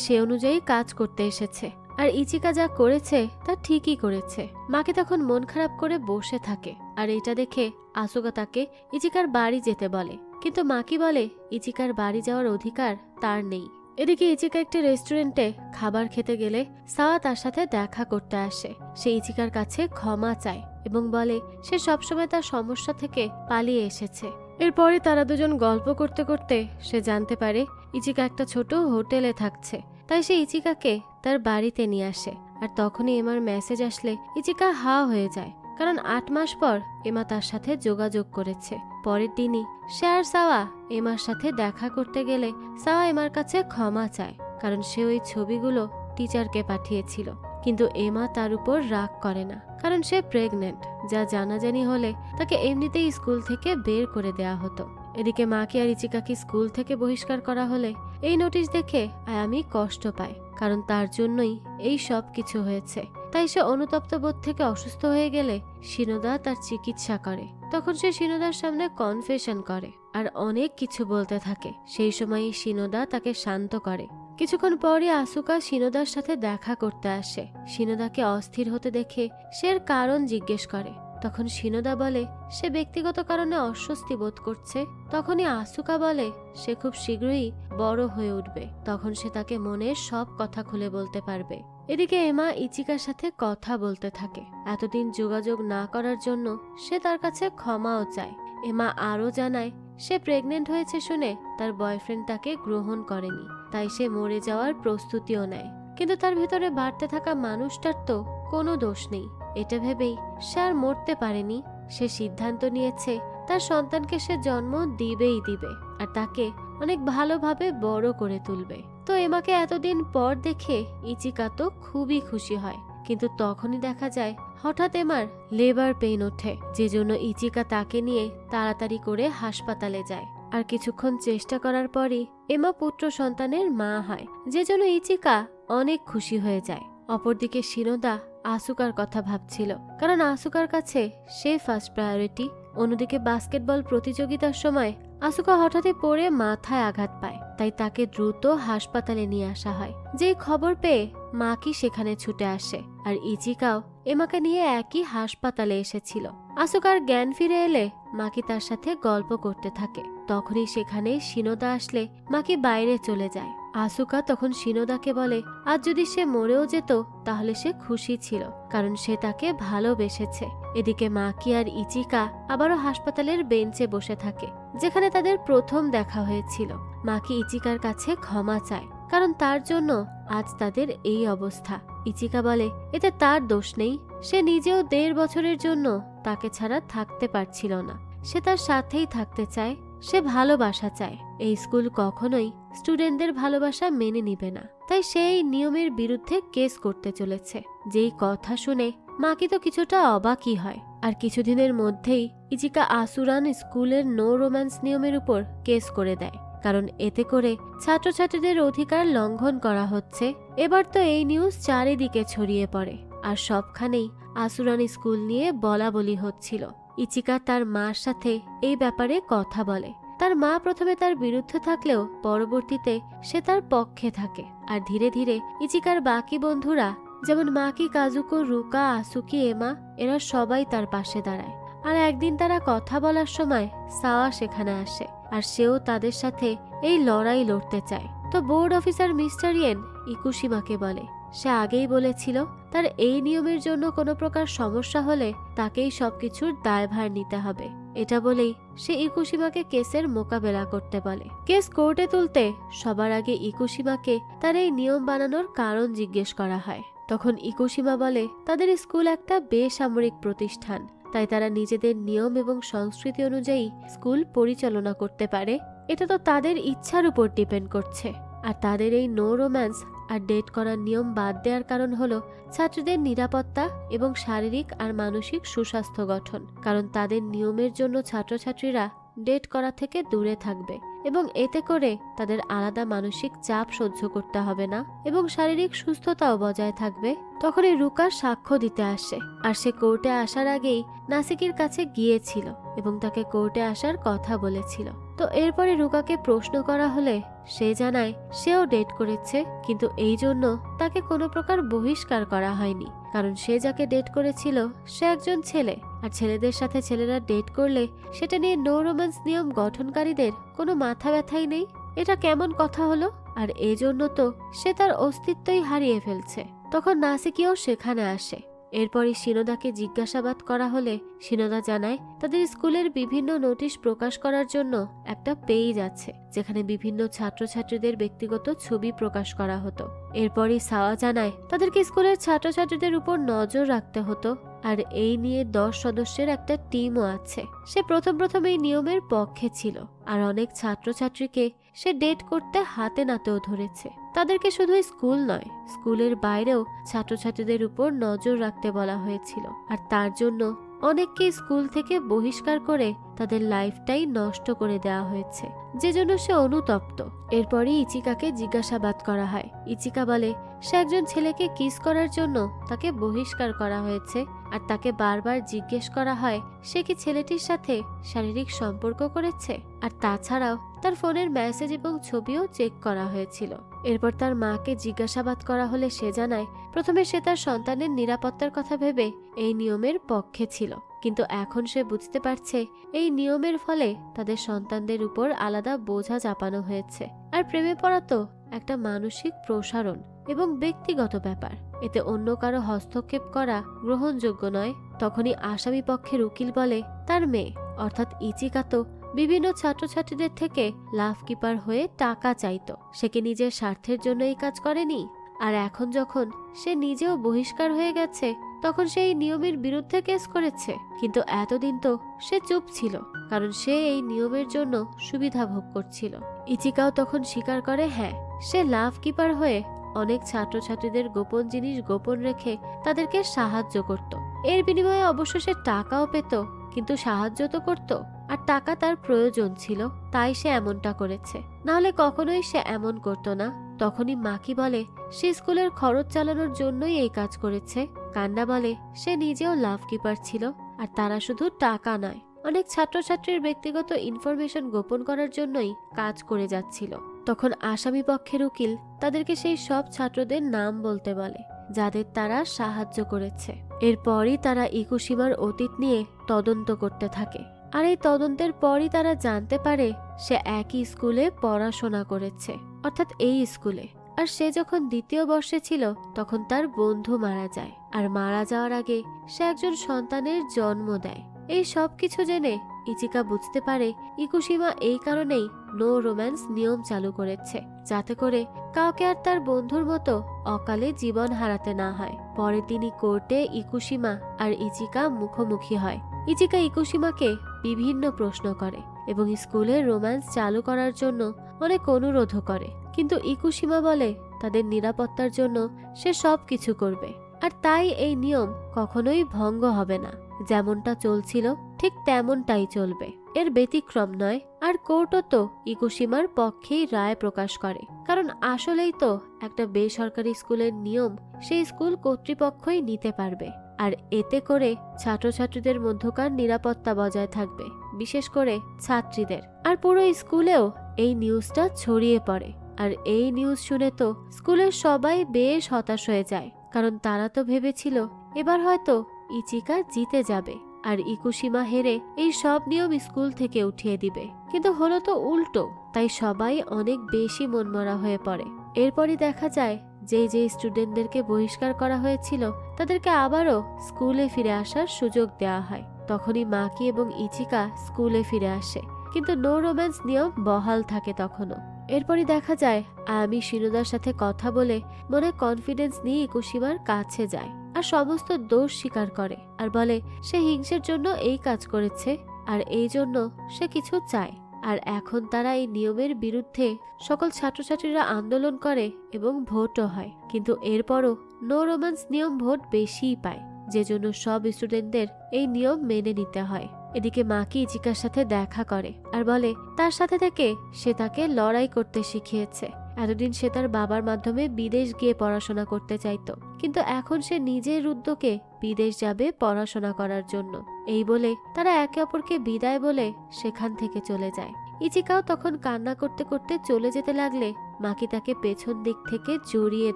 সে অনুযায়ী কাজ করতে এসেছে। আর ইচিকা যা করেছে তা ঠিকই করেছে। মাকে তখন মন খারাপ করে বসে থাকে। আর এটা দেখে আসুকা তাকে ইচিকার বাড়ি যেতে বলে, কিন্তু মাকি বলে ইচিকার বাড়ি যাওয়ার অধিকার তার নেই। এদিকে ইচিকা একটি রেস্টুরেন্টে খাবার খেতে গেলে সাওয়া তার সাথে দেখা করতে আসে। সে ইচিকার কাছে ক্ষমা চায় এবং বলে সে সবসময় তার সমস্যা থেকে পালিয়ে এসেছে। এরপরে তারা দুজন গল্প করতে করতে সে জানতে পারে ইচিকা একটা ছোট হোটেলে থাকছে। তাই সে ইচিকাকে তার বাড়িতে নিয়ে আসে। আর তখনই এমার মেসেজ আসলে ইচিকা হা হয়ে যায়, কারণ 8 মাস পর এমা তার সাথে যোগাযোগ করেছে। পরের দিনই সে আর সাওয়া এমার সাথে দেখা করতে গেলে সাওয়া এমার কাছে ক্ষমা চায়, কারণ সে ওই ছবিগুলো টিচারকে পাঠিয়েছিল। কিন্তু এমা তার উপর রাগ করে না, কারণ সে প্রেগনেন্ট, যা জানাজানি হলে তাকে এমনিতেই স্কুল থেকে বের করে দেয়া হতো। এদিকে মাকে আর ইচিকাকে স্কুল থেকে বহিষ্কার করা হলে এই নোটিশ দেখে আয়ামি কষ্ট পায়, কারণ তার জন্যই এই সব কিছু হয়েছে। তাই সে অনুতপ্ত বোধ থেকে অসুস্থ হয়ে গেলে শিনোদা তার চিকিৎসা করে। তখন সে শিনোদার সামনে কনফেশন করে আর অনেক কিছু বলতে থাকে। সেই সময়ই শিনোদা তাকে শান্ত করে। কিছুক্ষণ পরই আসুকা শিনোদার সাথে দেখা করতে আসে। শিনোদাকে অস্থির হতে দেখে সে এর কারণ জিজ্ঞেস করে। তখন শিনোদা বলে সে ব্যক্তিগত কারণে অস্বস্তি বোধ করছে। তখনই আসুকা বলে সে খুব শীঘ্রই বড় হয়ে উঠবে, তখন সে তাকে মনের সব কথা খুলে বলতে পারবে। এদিকে এমা ইচিকার সাথে কথা বলতে থাকে। এতদিন যোগাযোগ না করার জন্য সে তার কাছে ক্ষমাও চায়। এমা আরও জানায় সে প্রেগনেন্ট হয়েছে শুনে তার বয়ফ্রেন্ড তাকে গ্রহণ করেনি, তাই সে মরে যাওয়ার প্রস্তুতিও নেয়। কিন্তু তার ভেতরে বাড়তে থাকা মানুষটার তো কোনো দোষ নেই। এটা ভেবেই সে আর মরতে পারেনি। সে সিদ্ধান্ত নিয়েছে তার সন্তানকে সে জন্ম দিবেই দিবে আর তাকে অনেক ভালোভাবে বড় করে তুলবে। তো এমাকে এতদিন পর দেখে ইচিকা তো খুবই খুশি হয়, কিন্তু তখনই দেখা যায় হঠাৎ এমার লেবার পেইন ওঠে, যে জন্য ইচিকা তাকে নিয়ে তাড়াতাড়ি করে হাসপাতালে যায়। আর কিছুক্ষণ চেষ্টা করার পরই এমা পুত্র সন্তানের মা হয়, যে জন্য ইচিকা অনেক খুশি হয়ে যায়। অপরদিকে শিনোদা আসুকার কথা ভাবছিল, কারণ আসুকার কাছে সে ফার্স্ট প্রায়োরিটি। অন্যদিকে বাস্কেটবল প্রতিযোগিতার সময় আসুকা হঠাৎই পড়ে মাথায় আঘাত পায়, তাই তাকে দ্রুত হাসপাতালে নিয়ে আসা হয়। যে খবর পেয়ে মাকি সেখানে ছুটে আসে, আর ইচিকাও এমাকে নিয়ে একই হাসপাতালে এসেছিল। আসুকার জ্ঞান ফিরে এলে মাকি তার সাথে গল্প করতে থাকে। তখনই সেখানে শিনোদা আসলে মাকি বাইরে চলে যায়। আসুকা তখন শিনোদাকে বলে আজ যদি সে মরেও যেত তাহলে সে খুশি ছিল, কারণ সে তাকে ভালোবেসেছে। এদিকে মাকি আর ইচিকা আবারও হাসপাতালের বেঞ্চে বসে থাকে, যেখানে তাদের প্রথম দেখা হয়েছিল। মাকি ইচিকার কাছে ক্ষমা চায়, কারণ তার জন্য আজ তাদের এই অবস্থা। ইচিকা বলে এতে তার দোষ নেই, সে নিজেও 1.5 বছরের জন্য তাকে ছাড়া থাকতে পারছিল না। সে তার সাথেই থাকতে চায়, সে ভালোবাসা চায়। এই স্কুল কখনোই স্টুডেন্টদের ভালোবাসা মেনে নিবে না, তাই সেই নিয়মের বিরুদ্ধে কেস করতে চলেছে। যেই কথা শুনে মাকি তো কিছুটা অবাকই হয়। আর কিছুদিনের মধ্যেই ইচিকা আসুরান স্কুলের নো রোম্যান্স নিয়মের উপর কেস করে দেয়, কারণ এতে করে ছাত্রছাত্রীদের অধিকার লঙ্ঘন করা হচ্ছে। এবার তো এই নিউজ চারিদিকে ছড়িয়ে পড়ে, আর সবখানেই আসুরান স্কুল নিয়ে বলাবলি হচ্ছিল। ইচিকা তার মার সাথে এই ব্যাপারে কথা বলে। তার মা প্রথমে তার বিরুদ্ধে থাকলেও পরবর্তীতে সে তার পক্ষে থাকে। আর ধীরে ধীরে ইচিকার বাকি বন্ধুরা, যেমন মাকি, কাজুকো, রুকা, আসুকি, এমা, এরা সবাই তার পাশে দাঁড়ায়। আর একদিন তারা কথা বলার সময় সাওয়া সেখানে আসে, আর সেও তাদের সাথে এই লড়াই লড়তে চায়। তো বোর্ড অফিসার মিস্টার ইয়েন ইকুশিমাকে বলে সে আগেই বলেছিল তার এই নিয়মের জন্য কোনো প্রকার সমস্যা হলে তাকেই সবকিছুর দায়ভার নিতে হবে। এটা বলেই সে ইকুশিমাকে কেসের মোকাবেলা করতে বলে। কেস কোর্টে তুলতে সবার আগে ইকুশিমাকে তার এই নিয়ম বানানোর কারণ জিজ্ঞেস করা হয়। তখন ইকুশিমা বলে তাদের স্কুল একটা বেসামরিক প্রতিষ্ঠান, তাই তারা নিজেদের নিয়ম এবং সংস্কৃতি অনুযায়ী স্কুল পরিচালনা করতে পারে। এটা তো তাদের ইচ্ছার উপর ডিপেন্ড করছে। আর তাদের এই নো রোম্যান্স আর ডেট করার নিয়ম বাদ দেওয়ার কারণ হলো ছাত্রীদের নিরাপত্তা এবং শারীরিক আর মানসিক সুস্বাস্থ্য গঠন, কারণ তাদের নিয়মের জন্য ছাত্রছাত্রীরা ডেট করা থেকে দূরে থাকবে এবং এতে করে তাদের আলাদা মানসিক চাপ সহ্য করতে হবে না এবং শারীরিক সুস্থতাও বজায় থাকবে, তখনই রুকা সাক্ষ্য দিতে আসে। আর সে কোর্টে আসার আগেই নাসিকের কাছে গিয়েছিল এবং তাকে কোর্টে আসার কথা বলেছিল। তো এরপরে রুকাকে প্রশ্ন করা হলে সে জানায় সেও ডেট করেছে, কিন্তু এই জন্য তাকে কোনো প্রকার বহিষ্কার করা হয়নি, কারণ সে যাকে ডেট করেছিল সে একজন ছেলে, আর ছেলেদের সাথে ছেলেরা ডেট করলে সেটা নিয়ে নো রোম্যান্স নিয়ম গঠনকারীদের কোনো মাথা ব্যথাই নেই। এটা কেমন কথা হলো? আর এজন্য তো সে তার অস্তিত্বই হারিয়ে ফেলছে। তখন নাসিকিও সেখানে আসে। এরপরই শিনোদাকে জিজ্ঞাসাবাদ করা হলে শিনোদা জানায় তাদের স্কুলের বিভিন্ন নোটিশ প্রকাশ করার জন্য একটা পেজ আছে, যেখানে বিভিন্ন ছাত্রছাত্রীদের ব্যক্তিগত ছবি প্রকাশ করা হতো। এরপরই সাওয়া জানায় তাদেরকে স্কুলের ছাত্রছাত্রীদের উপর নজর রাখতে হতো, আর এই নিয়ে 10 সদস্যের একটা টিমও আছে। সে প্রথম এই নিয়মের পক্ষে ছিল, আর অনেক ছাত্রছাত্রীকে সে ডেট করতে হাতে নাতেও ধরেছে। তাদেরকে শুধু স্কুল নয়, স্কুলের বাইরেও ছাত্রছাত্রীদের উপর নজর রাখতে বলা হয়েছিল, আর তার জন্য অনেককে স্কুল থেকে বহিষ্কার করে তাদের লাইফটাই নষ্ট করে দেওয়া হয়েছে, যে জন্য সে অনুতপ্ত। এরপরই ইচিকাকে জিজ্ঞাসাবাদ করা হয়। ইচিকা বলে সে একজন ছেলেকে কিস করার জন্য তাকে বহিষ্কার করা হয়েছে, আর তাকে বারবার জিজ্ঞেস করা হয় সে কি ছেলেটির সাথে শারীরিক সম্পর্ক করেছে, আর তাছাড়াও তার ফোনের মেসেজ এবং ছবিও চেক করা হয়েছিল। এরপর তার মাকে জিজ্ঞাসাবাদ করা হলে সে জানায় প্রথমে সে তার সন্তানের নিরাপত্তার কথা ভেবে এই নিয়মের পক্ষে ছিল, কিন্তু এখন সে বুঝতে পারছে এই নিয়মের ফলে তাদের সন্তানদের উপর আলাদা বোঝা চাপানো হয়েছে। আর প্রেমে পড়া তো একটা মানসিক প্রসারণ এবং ব্যক্তিগত ব্যাপার, এতে অন্য কারো হস্তক্ষেপ করা গ্রহণযোগ্য নয়। তখনই আসামি পক্ষের উকিল বলে তার মেয়ে অর্থাৎ ইচিকা তো বিভিন্ন ছাত্রছাত্রীদের থেকে লাভ কিপার হয়ে টাকা চাইতো, সে কি নিজের স্বার্থের জন্য এই কাজ করেনি? আর এখন যখন সে নিজেও বহিষ্কার হয়ে গেছে তখন সে এই নিয়মের বিরুদ্ধে কেস করেছে, কিন্তু এতদিন তো সে চুপ ছিল, কারণ সে এই নিয়মের জন্য সুবিধা ভোগ করছিল। ইচিকাও তখন স্বীকার করে হ্যাঁ, সে লাভ কিপার হয়ে অনেক ছাত্রছাত্রীদের গোপন জিনিস গোপন রেখে তাদেরকে সাহায্য করত। এর বিনিময়ে অবশ্য সে টাকাও পেত, কিন্তু সাহায্য তো করত, আর টাকা তার প্রয়োজন ছিল, তাই সে এমনটা করেছে, নাহলে কখনোই সে এমন করত না। তখনই মাকি বলে সে স্কুলের খরচ চালানোর জন্যই এই কাজ করেছে। কান্না বলে সে নিজেও লাভ কিপার ছিল, আর তারা শুধু টাকা নয়, অনেক ছাত্রছাত্রীর ব্যক্তিগত ইনফরমেশন গোপন করার জন্যই কাজ করে যাচ্ছিল। তখন আসামি পক্ষের উকিল তাদেরকে সেই সব ছাত্রদের নাম বলতে বলে যাদের তারা সাহায্য করেছে। এরপরই তারা ইকুশিমার অতীত নিয়ে তদন্ত করতে থাকে, আর এই তদন্তের পরই তারা জানতে পারে সে একই স্কুলে পড়াশোনা করেছে, অর্থাৎ এই স্কুলে। আর সে যখন 2য় বর্ষে ছিল তখন তার বন্ধু মারা যায়, আর মারা যাওয়ার আগে সে একজন সন্তানের জন্ম দেয়। এই সব কিছু জেনে ইচিকা বুঝতে পারে ইকুশিমা এই কারণেই নো রোম্যান্স নিয়ম চালু করেছে, যাতে করে কাউকে আর তার বন্ধুর মতো অকালে জীবন হারাতে না হয়। পরে তিনি কোর্টে ইকুশিমা আর ইচিকা মুখোমুখি হয়। ইচিকা ইকুশিমাকে বিভিন্ন প্রশ্ন করে এবং স্কুলে রোম্যান্স চালু করার জন্য অনেক অনুরোধও করে, কিন্তু ইকুশিমা বলে তাদের নিরাপত্তার জন্য সে সব কিছু করবে, আর তাই এই নিয়ম কখনোই ভঙ্গ হবে না। যেমনটা চলছিল ঠিক তেমনটাই চলবে, এর ব্যতিক্রম নয়। আর কোর্টও তো ইকুশিমার পক্ষেই রায় প্রকাশ করে, কারণ আসলেই তো একটা বেসরকারি স্কুলের নিয়ম সেই স্কুল কর্তৃপক্ষই নিতে পারবে, আর এতে করে ছাত্রছাত্রীদের মধ্যকার নিরাপত্তা বজায় থাকবে, বিশেষ করে ছাত্রীদের। আর পুরো স্কুলেও এই নিউজটা ছড়িয়ে পড়ে, আর এই নিউজ শুনে তো স্কুলের সবাই বেশ হতাশ হয়ে যায়, কারণ তারা তো ভেবেছিল এবার হয়তো ইচিকা জিতে যাবে আর ইকুশিমা হেরে এই সব নিয়ম স্কুল থেকে উঠিয়ে দিবে, কিন্তু হলো তো উল্টো। তাই সবাই অনেক বেশি মনমরা হয়ে পড়ে। এরপরই দেখা যায় যে স্টুডেন্টদেরকে বহিষ্কার করা হয়েছিল তাদেরকে আবারও স্কুলে ফিরে আসার সুযোগ দেওয়া হয়। তখনই মাকি এবং ইচিকা স্কুলে ফিরে আসে, কিন্তু নো রোম্যান্স নিয়ম বহাল থাকে তখনও। এরপরই দেখা যায় আমি শিনোদার সাথে কথা বলে মনে কনফিডেন্স নিয়ে ইকুশিমার কাছে যায় আর সমস্ত দোষ স্বীকার করে, আর বলে সে হিংসের জন্য এই কাজ করেছে, আর এই জন্য সে কিছু চায়। আর এখন তারা এই নিয়মের বিরুদ্ধে সকল ছাত্রছাত্রীরা আন্দোলন করে এবং ভোটও হয়, কিন্তু এরপরও নো রোম্যান্স নিয়ম ভোট বেশিই পায়, যে জন্য সব স্টুডেন্টদের এই নিয়ম মেনে নিতে হয়। এদিকে মাকি ইচিকার সাথে দেখা করে আর বলে তার সাথে থেকে সে তাকে লড়াই করতে শিখিয়েছে। এতদিন সে তার বাবার মাধ্যমে বিদেশ গিয়ে পড়াশোনা করতে চাইতো, কিন্তু এখন সে নিজের উদ্যোগে বিদেশ যাবে পড়াশোনা করার জন্য। এই বলে তারা একে অপরকে বিদায় বলে সেখান থেকে চলে যায়। ইচিকাও তখন কান্না করতে করতে চলে যেতে লাগলে মাকি তাকে পেছন দিক থেকে জড়িয়ে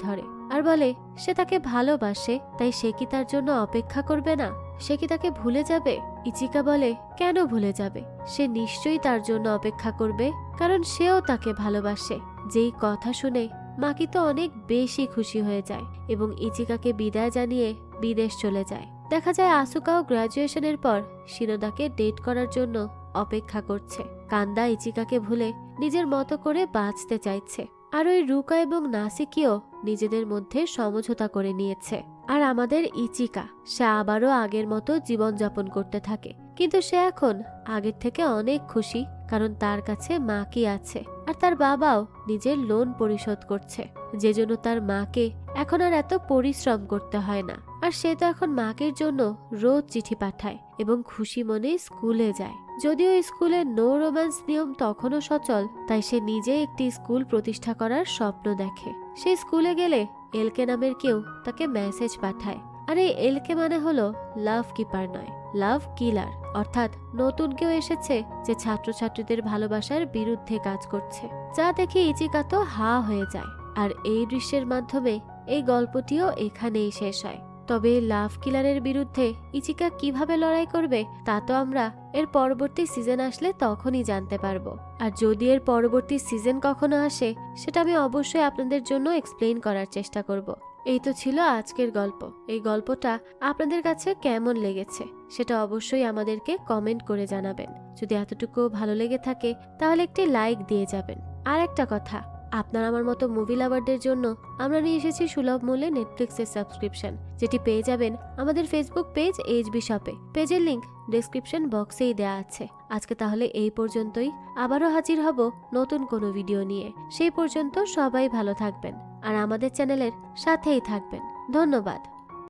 ধরে আর বলে সে তাকে ভালোবাসে, তাই সে কি তার জন্য অপেক্ষা করবে না? সে কি তাকে ভুলে যাবে? ইচিকা বলে কেন ভুলে যাবে, সে নিশ্চয়ই তার জন্য অপেক্ষা করবে, কারণ সেও তাকে ভালোবাসে। যেই কথা শুনে মাকি তো অনেক বেশি খুশি হয়ে যায় এবং ইচিকাকে বিদায় জানিয়ে বিদেশ চলে যায়। দেখা যায় আসুকাও গ্রাজুয়েশনের পর শিনোদাকে ডেট করার জন্য অপেক্ষা করছে। কান্দা ইচিকাকে ভুলে নিজের মতো করে বাঁচতে চাইছে, আর ওই রুকা এবং নাসিকিও নিজেদের মধ্যে সমঝোতা করে নিয়েছে। আর আমাদের ইচিকা সে আবারও আগের মতো জীবনযাপন করতে থাকে, কিন্তু সে এখন আগের থেকে অনেক খুশি, কারণ তার কাছে মাকি আছে আর তার বাবাও নিজের লোন পরিশোধ করছে, যে জন্য তার মাকে এখন আর এত পরিশ্রম করতে হয় না। আর সে তো এখন মাকের জন্য রোজ চিঠি পাঠায় এবং খুশি মনে স্কুলে যায়। যদিও স্কুলে নো রোম্যান্স নিয়ম তখনও সচল, তাই সে নিজে একটি স্কুল প্রতিষ্ঠা করার স্বপ্ন দেখে। সে স্কুলে গেলে এলকে নামের কেউ তাকে মেসেজ পাঠায়, আর এই এলকে মানে হলো লাভ কিপার নয়, লাভ কিলার, অর্থাৎ নতুন কেউ এসেছে যে ছাত্রছাত্রীদের ভালোবাসার বিরুদ্ধে কাজ করছে। যা দেখে ইচিকা তো হা হয়ে যায়। আর এই দৃশ্যের মাধ্যমে এই গল্পটিও এখানেই শেষ হয়। তবে লাভ কিলারের বিরুদ্ধে ইচিকা কিভাবে লড়াই করবে তা তো আমরা এর পরবর্তী সিজন আসলে তখনই জানতে পারবো। আর যদি এর পরবর্তী সিজন কখনো আসে সেটা আমি অবশ্যই আপনাদের জন্য এক্সপ্লেইন করার চেষ্টা করব। এই তো ছিল আজকের গল্প। এই গল্পটা আপনাদের কাছে কেমন লেগেছে সেটা অবশ্যই আমাদেরকে কমেন্ট করে জানাবেন। যদি এতটুকু ভালো লেগে থাকে তাহলে একটি লাইক দিয়ে যাবেন। আর একটা কথা, আপনার আমার মতো মুভি লাভারদের জন্য আমরা নিয়ে এসেছি সুলভ মূল্যে নেটফ্লিক্সের সাবস্ক্রিপশন, যেটি পেয়ে যাবেন আমাদের ফেসবুক পেজ এইচবি শপে। পেজের লিংক ডেসক্রিপশন বক্সেই দেয়া আছে। আজকে তাহলে এই পর্যন্তই, আবারও হাজির হব নতুন কোনো ভিডিও নিয়ে। সেই পর্যন্ত সবাই ভালো থাকবেন আর আমাদের চ্যানেলের সাথেই থাকবেন। ধন্যবাদ।